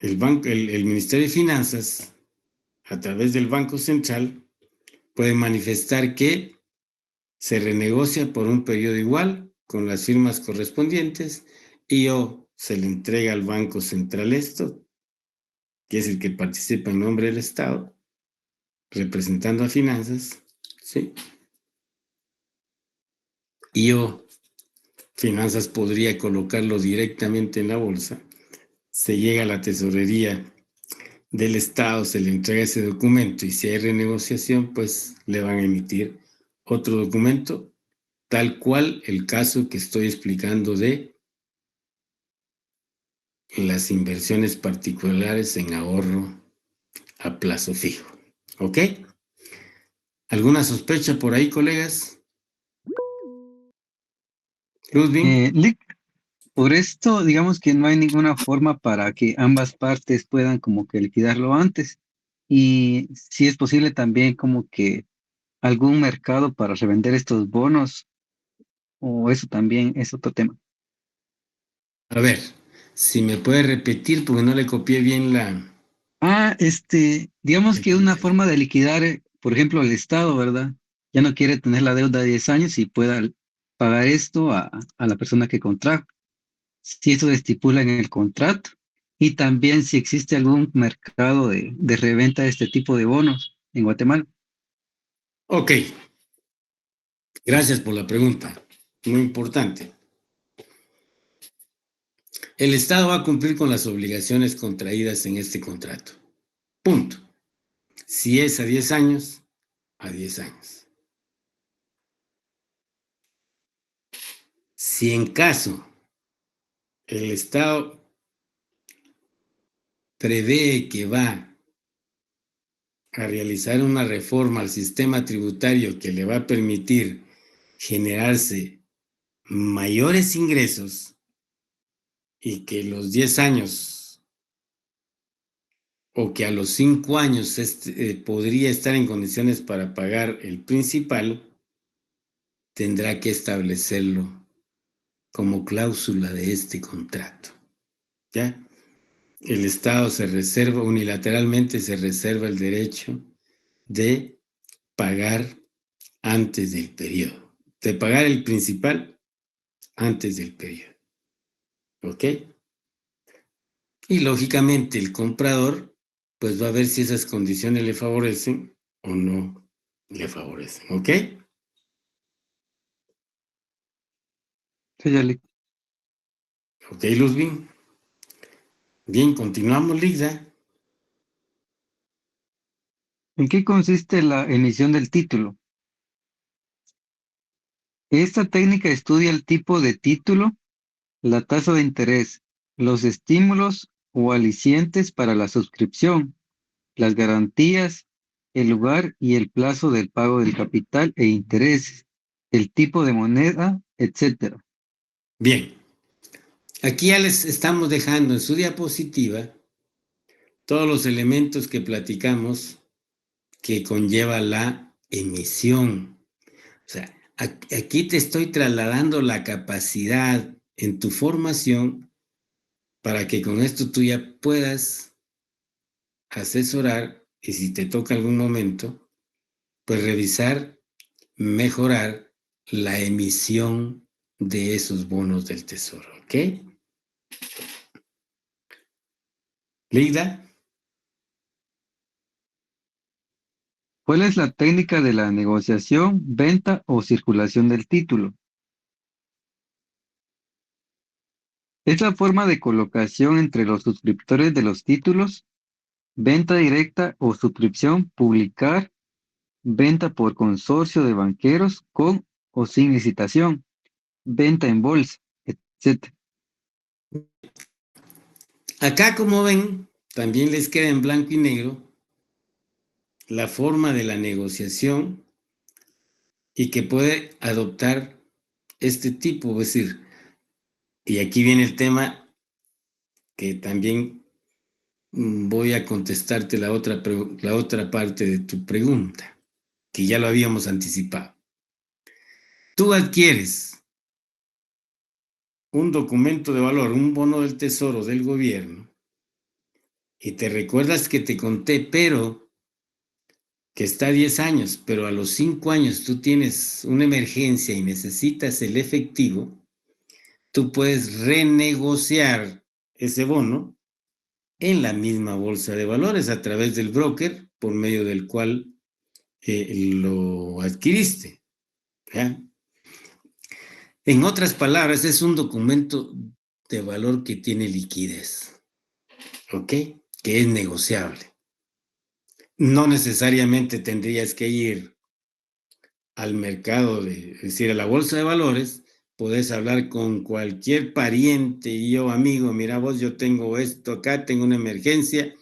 el Ministerio de Finanzas, a través del Banco Central, puede manifestar que se renegocia por un periodo igual con las firmas correspondientes y o se le entrega al Banco Central esto, que es el que participa en nombre del Estado, representando a finanzas, ¿sí? Y o finanzas podría colocarlo directamente en la bolsa, se llega a la tesorería del Estado, se le entrega ese documento y si hay renegociación, pues le van a emitir otro documento, tal cual el caso que estoy explicando de las inversiones particulares en ahorro a plazo fijo. ¿Ok? ¿Alguna sospecha por ahí, colegas? Ludwig. Lick, por esto, digamos que no hay ninguna forma para que ambas partes puedan como que liquidarlo antes. Y si es posible también como que algún mercado para revender estos bonos, o eso también es otro tema. A ver, si me puede repetir porque no le copié bien la... Digamos que una forma de liquidar, por ejemplo, el Estado, ¿verdad? Ya no quiere tener la deuda de 10 años y pueda pagar esto a la persona que contrajo. Si eso se estipula en el contrato. Y también si existe algún mercado de reventa de este tipo de bonos en Guatemala. Ok, gracias por la pregunta. Muy importante. El Estado va a cumplir con las obligaciones contraídas en este contrato. Punto. Si es a 10 años, a 10 años. Si en caso el Estado prevé que va a realizar una reforma al sistema tributario que le va a permitir generarse mayores ingresos y que los 10 años o que a los 5 años podría estar en condiciones para pagar el principal, tendrá que establecerlo como cláusula de este contrato. ¿Ya? El Estado se reserva, unilateralmente se reserva el derecho de pagar antes del periodo, de pagar el principal antes del periodo. ¿Ok? Y lógicamente el comprador pues va a ver si esas condiciones le favorecen o no le favorecen. ¿Ok? Sí, ya le- Ok, Luzbin. Bien, continuamos, Lisa. ¿En qué consiste la emisión del título? Esta técnica estudia el tipo de título, la tasa de interés, los estímulos o alicientes para la suscripción, las garantías, el lugar y el plazo del pago del capital e intereses, el tipo de moneda, etcétera. Bien, aquí ya les estamos dejando en su diapositiva todos los elementos que platicamos que conlleva la emisión. O sea, aquí te estoy trasladando la capacidad en tu formación para que con esto tú ya puedas asesorar y si te toca algún momento, pues revisar, mejorar la emisión de esos bonos del tesoro. ¿Ok? Leida. ¿Cuál es la técnica de la negociación, venta o circulación del título? Es la forma de colocación entre los suscriptores de los títulos, venta directa o suscripción, publicar, venta por consorcio de banqueros con o sin licitación, venta en bolsa, etc. Acá, como ven, también les queda en blanco y negro la forma de la negociación y que puede adoptar este tipo, es decir, y aquí viene el tema que también voy a contestarte la otra parte de tu pregunta, que ya lo habíamos anticipado. Tú adquieres un documento de valor, un bono del tesoro del gobierno, y te recuerdas que te conté, pero que está a 10 años, pero a los 5 años tú tienes una emergencia y necesitas el efectivo, tú puedes renegociar ese bono en la misma bolsa de valores a través del broker por medio del cual lo adquiriste. ¿Ya? En otras palabras, es un documento de valor que tiene liquidez, ¿ok? Que es negociable. No necesariamente tendrías que ir al mercado, es decir, a la bolsa de valores, podés hablar con cualquier pariente y yo, amigo, mira vos, yo tengo esto acá, tengo una emergencia,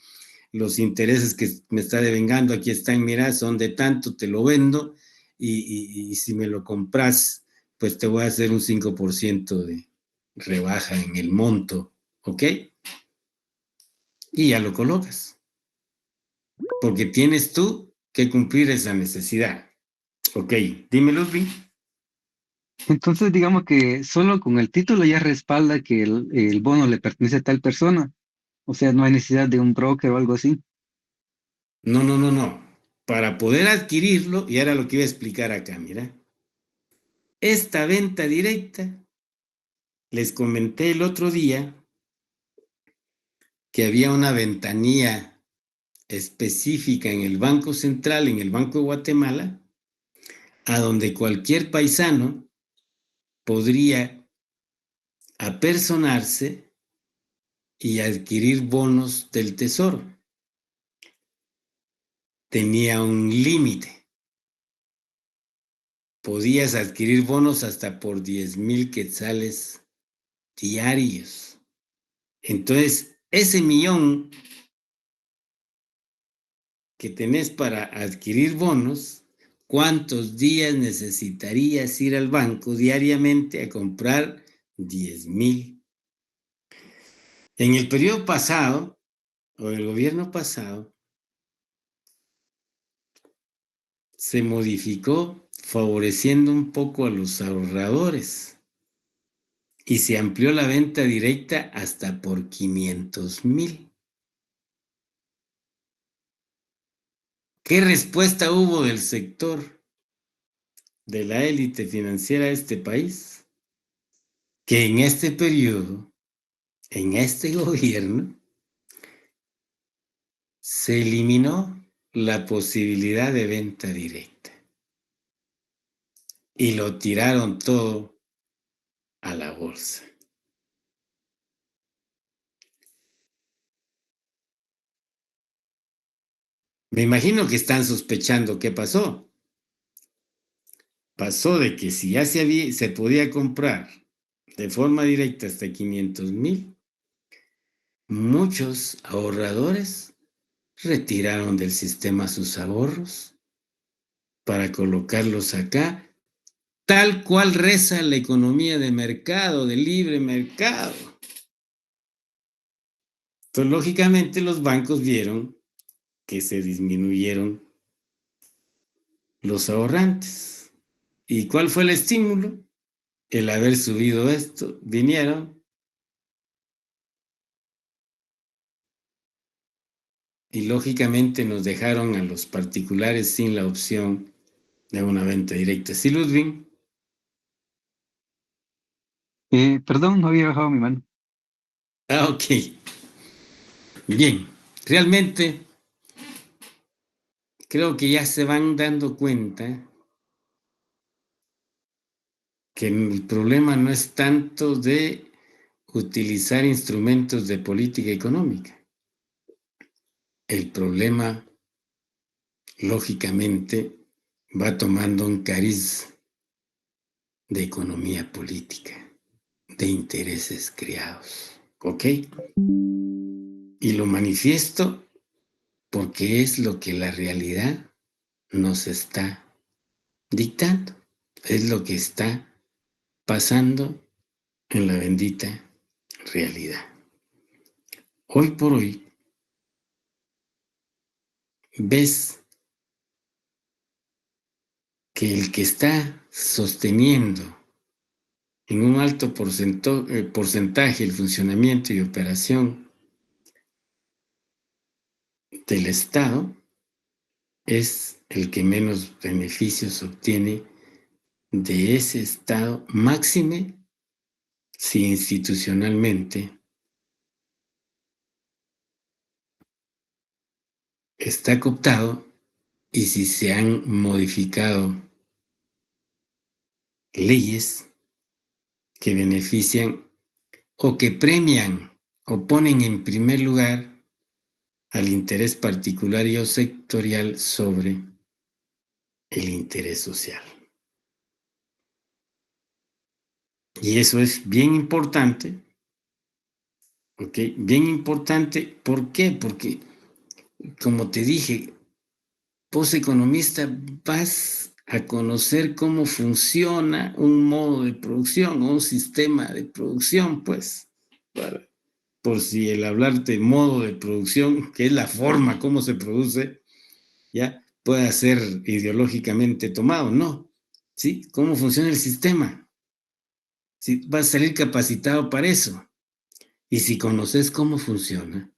los intereses que me está devengando aquí están, mira, son de tanto, te lo vendo y si me lo compras, pues te voy a hacer un 5% de rebaja en el monto, ¿ok? Y ya lo colocas, porque tienes tú que cumplir esa necesidad. Ok, dime, Ludwig. Entonces, digamos que solo con el título ya respalda que el bono le pertenece a tal persona. O sea, no hay necesidad de un broker o algo así. No, no, no, no. Para poder adquirirlo, y ahora lo que iba a explicar acá, mira. Esta venta directa, les comenté el otro día que había una ventanilla específica en el Banco Central, en el Banco de Guatemala, a donde cualquier paisano podría apersonarse y adquirir bonos del Tesoro. Tenía un límite. Podías adquirir bonos hasta por 10,000 quetzales diarios. Entonces, ese millón que tenés para adquirir bonos, ¿cuántos días necesitarías ir al banco diariamente a comprar 10,000? En el periodo pasado, o el gobierno pasado, se modificó favoreciendo un poco a los ahorradores y se amplió la venta directa hasta por 500,000. ¿Qué respuesta hubo del sector de la élite financiera de este país? Que en este periodo, en este gobierno, se eliminó la posibilidad de venta directa y lo tiraron todo a la bolsa. Me imagino que están sospechando qué pasó. Pasó de que si ya se podía comprar de forma directa hasta 500,000, muchos ahorradores retiraron del sistema sus ahorros para colocarlos acá, tal cual reza la economía de mercado, de libre mercado. Entonces, lógicamente, los bancos vieron que se disminuyeron los ahorrantes. ¿Y cuál fue el estímulo? El haber subido esto. Vinieron y lógicamente nos dejaron a los particulares sin la opción de una venta directa. ¿Sí, Ludwig? Perdón, no había bajado mi mano. Ah, ok. Bien. Realmente creo que ya se van dando cuenta que el problema no es tanto de utilizar instrumentos de política económica. El problema, lógicamente, va tomando un cariz de economía política, de intereses creados. ¿Ok? Y lo manifiesto porque es lo que la realidad nos está dictando. Es lo que está pasando en la bendita realidad. Hoy por hoy, ves que el que está sosteniendo en un alto porcentaje el funcionamiento y operación del Estado es el que menos beneficios obtiene de ese Estado, máxime si institucionalmente está cooptado y si se han modificado leyes que benefician o que premian o ponen en primer lugar al interés particular y o sectorial sobre el interés social. Y eso es bien importante, ¿ok? Bien importante. ¿Por qué? Porque, como te dije, vos economista vas a conocer cómo funciona un modo de producción o un sistema de producción, pues, por si el hablar de modo de producción, que es la forma como se produce, ya pueda ser ideológicamente tomado, ¿no? ¿Sí? ¿Cómo funciona el sistema? ¿Sí? Vas a salir capacitado para eso. Y si conoces cómo funciona,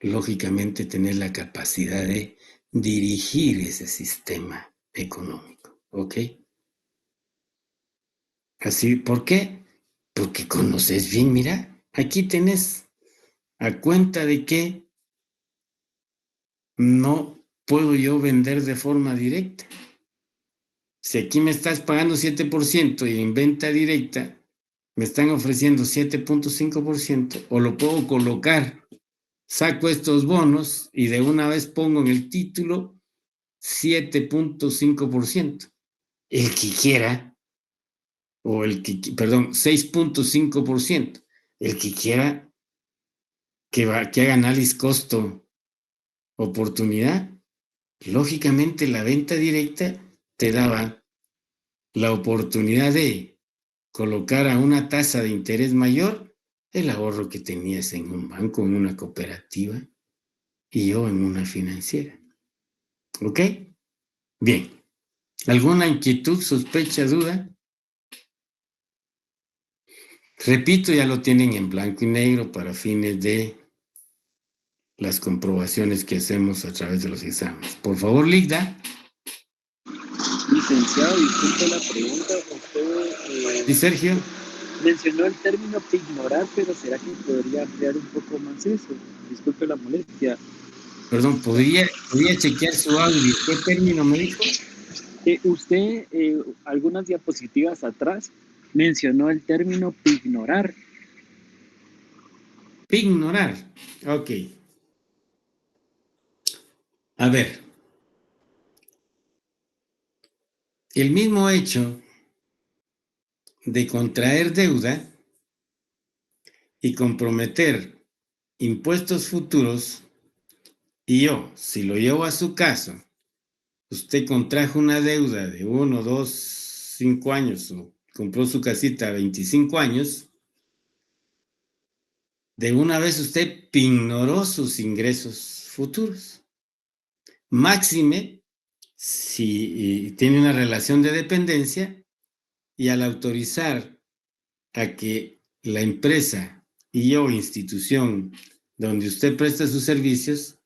lógicamente tenés la capacidad de dirigir ese sistema económico, ¿ok? Así, ¿por qué? Porque conoces bien, mira, aquí tenés a cuenta de que no puedo yo vender de forma directa. Si aquí me estás pagando 7% y en venta directa me están ofreciendo 7.5%, o lo puedo colocar, saco estos bonos y de una vez pongo en el título 7.5%. El que quiera, o el que, perdón, 6.5%. El que quiera que haga análisis costo-oportunidad, lógicamente la venta directa te daba la oportunidad de colocar a una tasa de interés mayor el ahorro que tenías en un banco, en una cooperativa y yo en una financiera. ¿Ok? Bien. ¿Alguna inquietud, sospecha, duda? Repito, ya lo tienen en blanco y negro para fines de las comprobaciones que hacemos a través de los exámenes. Por favor, Ligda. Licenciado, disculpe la pregunta. Usted ¿Y Sergio? mencionó el término pignorar, pero ¿será que podría ampliar un poco más eso? Disculpe la molestia. Perdón, ¿podría chequear su audio? ¿Qué término me dijo? Usted, algunas diapositivas atrás, mencionó el término pignorar. Pignorar. Ok. A ver. El mismo hecho de contraer deuda y comprometer impuestos futuros, y yo, si lo llevo a su caso, usted contrajo una deuda de 1, 2, 5 años o compró su casita a 25 años, de una vez usted pignoró sus ingresos futuros. Máxime si tiene una relación de dependencia y al autorizar a que la empresa y o institución donde usted presta sus servicios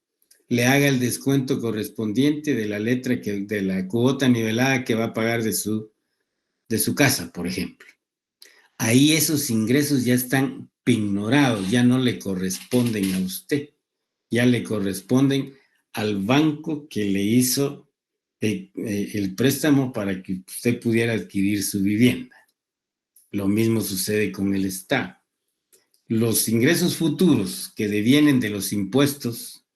le haga el descuento correspondiente de la letra de la cuota nivelada que va a pagar de su casa, por ejemplo. Ahí esos ingresos ya están pignorados, ya no le corresponden a usted, ya le corresponden al banco que le hizo el préstamo para que usted pudiera adquirir su vivienda. Lo mismo sucede con el Estado. Los ingresos futuros que devienen de los impuestos,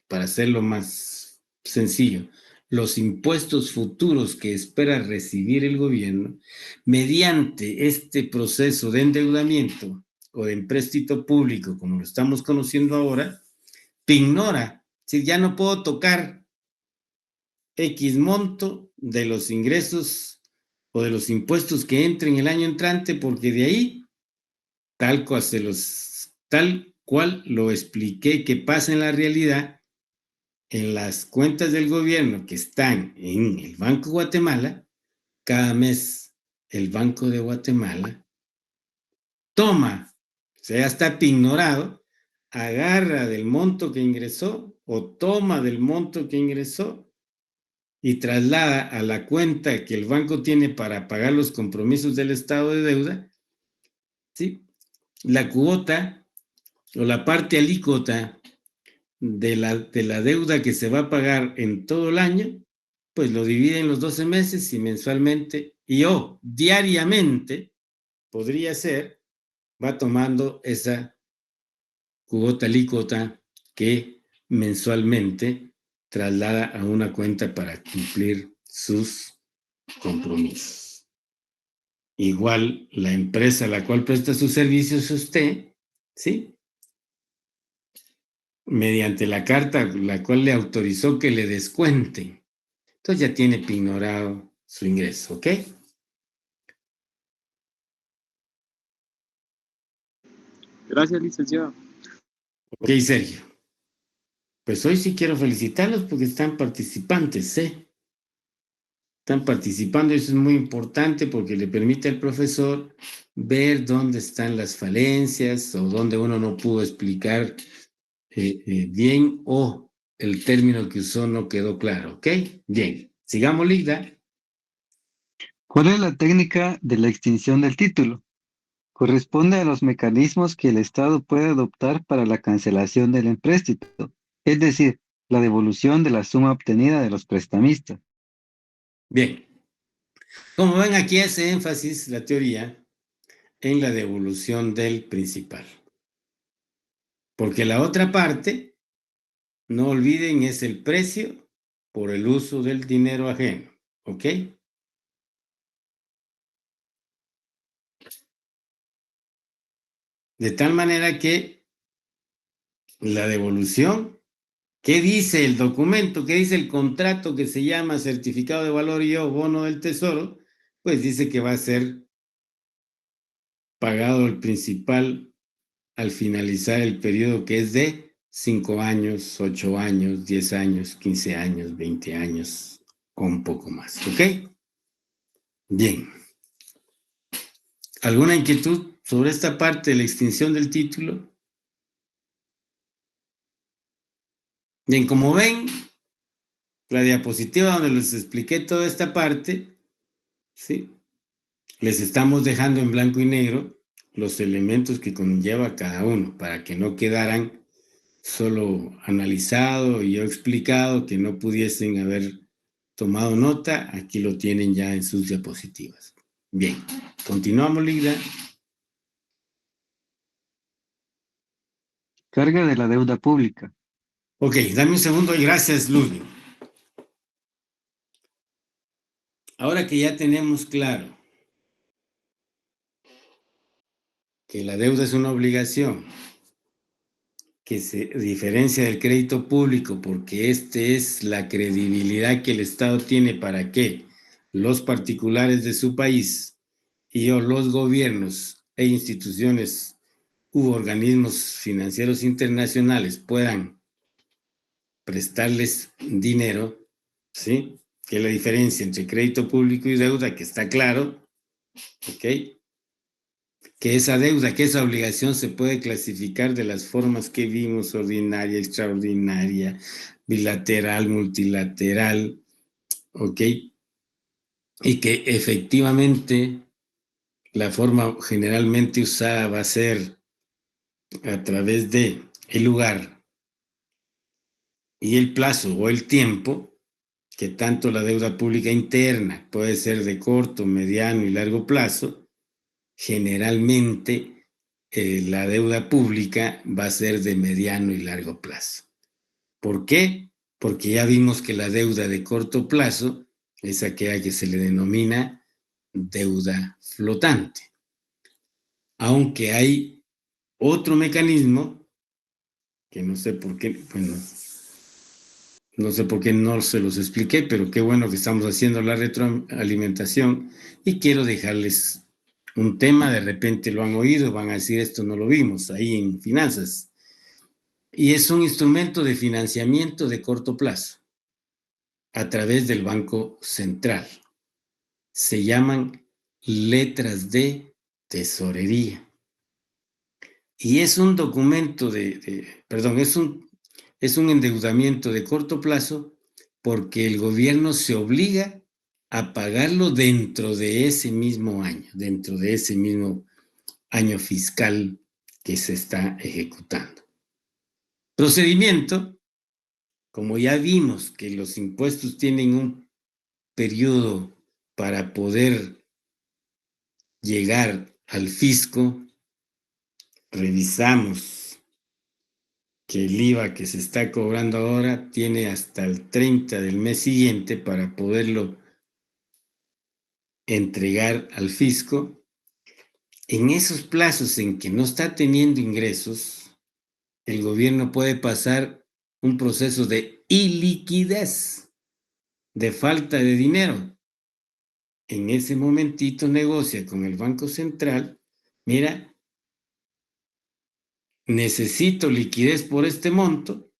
para hacerlo más sencillo, los impuestos futuros que espera recibir el gobierno, mediante este proceso de endeudamiento o de empréstito público, como lo estamos conociendo ahora, ignora, si ya no puedo tocar X monto de los ingresos o de los impuestos que entren el año entrante, porque de ahí, tal cual lo expliqué que pasa en la realidad, en las cuentas del gobierno que están en el Banco de Guatemala, cada mes el Banco de Guatemala toma, o sea, ya está ignorado, agarra del monto que ingresó o toma del monto que ingresó y traslada a la cuenta que el banco tiene para pagar los compromisos del estado de deuda, ¿sí? La cuota o la parte alícuota de la deuda que se va a pagar en todo el año, pues lo divide en los 12 meses y mensualmente, y diariamente, podría ser, va tomando esa cuota alícuota que mensualmente traslada a una cuenta para cumplir sus compromisos. igual la empresa a la cual presta sus servicios usted, ¿sí? Mediante la carta la cual le autorizó que le descuente. Entonces ya tiene pignorado su ingreso, ¿ok? Gracias, licenciado. Ok, Sergio. Pues hoy sí quiero felicitarlos porque están participantes, ¿eh? Están participando y eso es muy importante porque le permite al profesor ver dónde están las falencias o dónde uno no pudo explicar bien o el término que usó no quedó claro, ¿ok? Bien, sigamos, Ligda. ¿Cuál es la técnica de la extinción del título? Corresponde a los mecanismos que el Estado puede adoptar para la cancelación del empréstito, es decir, la devolución de la suma obtenida de los prestamistas. Bien, como ven aquí hace énfasis la teoría en la devolución del principal. Porque la otra parte, no olviden, es el precio por el uso del dinero ajeno, ¿ok? De tal manera que la devolución, ¿qué dice el documento? ¿Qué dice el contrato que se llama certificado de valor y o bono del tesoro? Pues dice que va a ser pagado el principal al finalizar el periodo que es de 5 años, 8 años, 10 años, 15 años, 20 años o un poco más, ¿ok? Bien. ¿Alguna inquietud sobre esta parte de la extinción del título? Bien, como ven, la diapositiva donde les expliqué toda esta parte, ¿sí? Les estamos dejando en blanco y negro los elementos que conlleva cada uno para que no quedaran solo analizado y yo explicado, que no pudiesen haber tomado nota. Aquí lo tienen ya en sus diapositivas. Bien, continuamos, Ligda. Carga de la deuda pública. Ok, dame un segundo y gracias, Ludwig. Ahora que ya tenemos claro que la deuda es una obligación, que se diferencia del crédito público porque este es la credibilidad que el Estado tiene para que los particulares de su país y o los gobiernos e instituciones u organismos financieros internacionales puedan prestarles dinero, ¿sí? Que es la diferencia entre crédito público y deuda, que está claro, ¿ok? Que esa deuda, que esa obligación se puede clasificar de las formas que vimos: ordinaria, extraordinaria, bilateral, multilateral, ¿ok? Y que efectivamente la forma generalmente usada va a ser a través de el lugar y el plazo o el tiempo, que tanto la deuda pública interna puede ser de corto, mediano y largo plazo. Generalmente la deuda pública va a ser de mediano y largo plazo. ¿Por qué? Porque ya vimos que la deuda de corto plazo es aquella que se le denomina deuda flotante. Aunque hay otro mecanismo que no sé por qué, bueno, no sé por qué no se los expliqué, pero qué bueno que estamos haciendo la retroalimentación y quiero dejarles un tema. De repente lo han oído, van a decir esto no lo vimos ahí en finanzas. Y es un instrumento de financiamiento de corto plazo a través del Banco Central. Se llaman letras de tesorería. Y es un documento es un endeudamiento de corto plazo porque el gobierno se obliga a pagarlo dentro de ese mismo año fiscal que se está ejecutando. Procedimiento, como ya vimos que los impuestos tienen un periodo para poder llegar al fisco, revisamos que el IVA que se está cobrando ahora tiene hasta el 30 del mes siguiente para poderlo entregar al fisco. En esos plazos en que no está teniendo ingresos, el gobierno puede pasar un proceso de iliquidez, de falta de dinero. En ese momentito negocia con el Banco Central, mira, necesito liquidez por este monto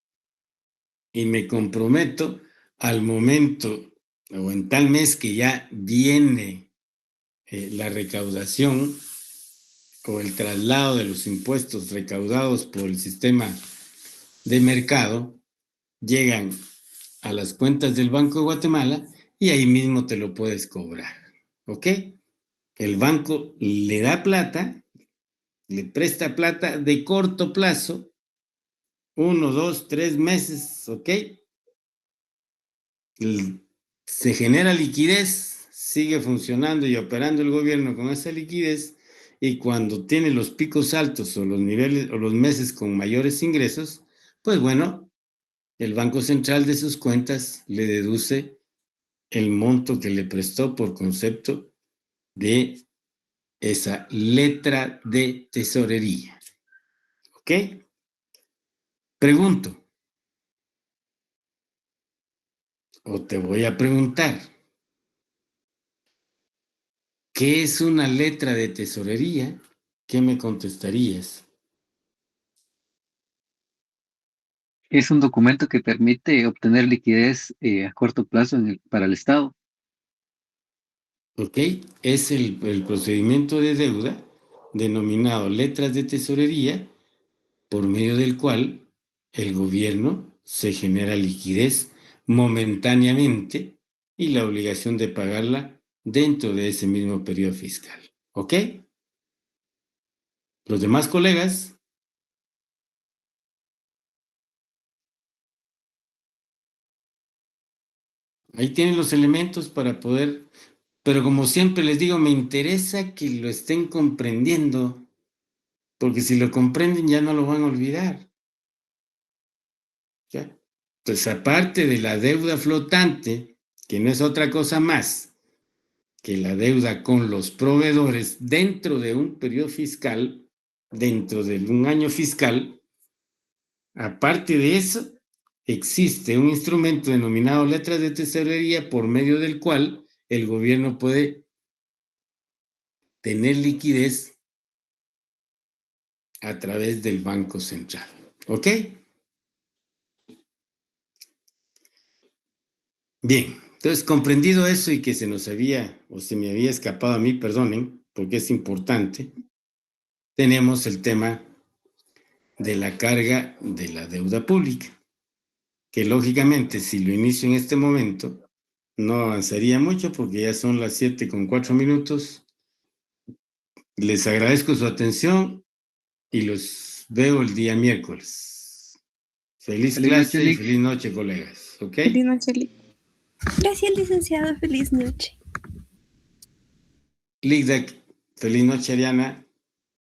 y me comprometo al momento o en tal mes que ya viene la recaudación o el traslado de los impuestos recaudados por el sistema de mercado, llegan a las cuentas del Banco de Guatemala y ahí mismo te lo puedes cobrar, ¿ok? El banco le da plata, le presta plata de corto plazo, 1, 2, 3 meses, ¿ok? Se genera liquidez, sigue funcionando y operando el gobierno con esa liquidez, y cuando tiene los picos altos o los niveles o los meses con mayores ingresos, pues bueno, el Banco Central de sus cuentas le deduce el monto que le prestó por concepto de esa letra de tesorería. ¿Ok? Pregunto, o te voy a preguntar, ¿qué es una letra de tesorería? ¿Qué me contestarías? Es un documento que permite obtener liquidez a corto plazo para el Estado. ¿Ok? Es el procedimiento de deuda denominado letras de tesorería, por medio del cual el gobierno se genera liquidez momentáneamente y la obligación de pagarla dentro de ese mismo periodo fiscal. ¿Ok? Los demás colegas, ahí tienen los elementos para poder, pero como siempre les digo, me interesa que lo estén comprendiendo, porque si lo comprenden ya no lo van a olvidar. ¿Ya? Entonces, aparte de la deuda flotante, que no es otra cosa más que la deuda con los proveedores dentro de un periodo fiscal, dentro de un año fiscal, aparte de eso, existe un instrumento denominado letras de tesorería por medio del cual el gobierno puede tener liquidez a través del Banco Central. ¿Ok? Bien, entonces comprendido eso y que se nos había o se me había escapado a mí, perdonen, porque es importante, tenemos el tema de la carga de la deuda pública, que lógicamente si lo inicio en este momento no avanzaría mucho porque ya son las 7:04. Les agradezco su atención y los veo el día miércoles. Feliz Feliz noche, clase y Lick. feliz noche, colegas. ¿Ok? Feliz noche, Gracias, licenciado. Feliz noche. Ligdac, feliz noche, Ariana.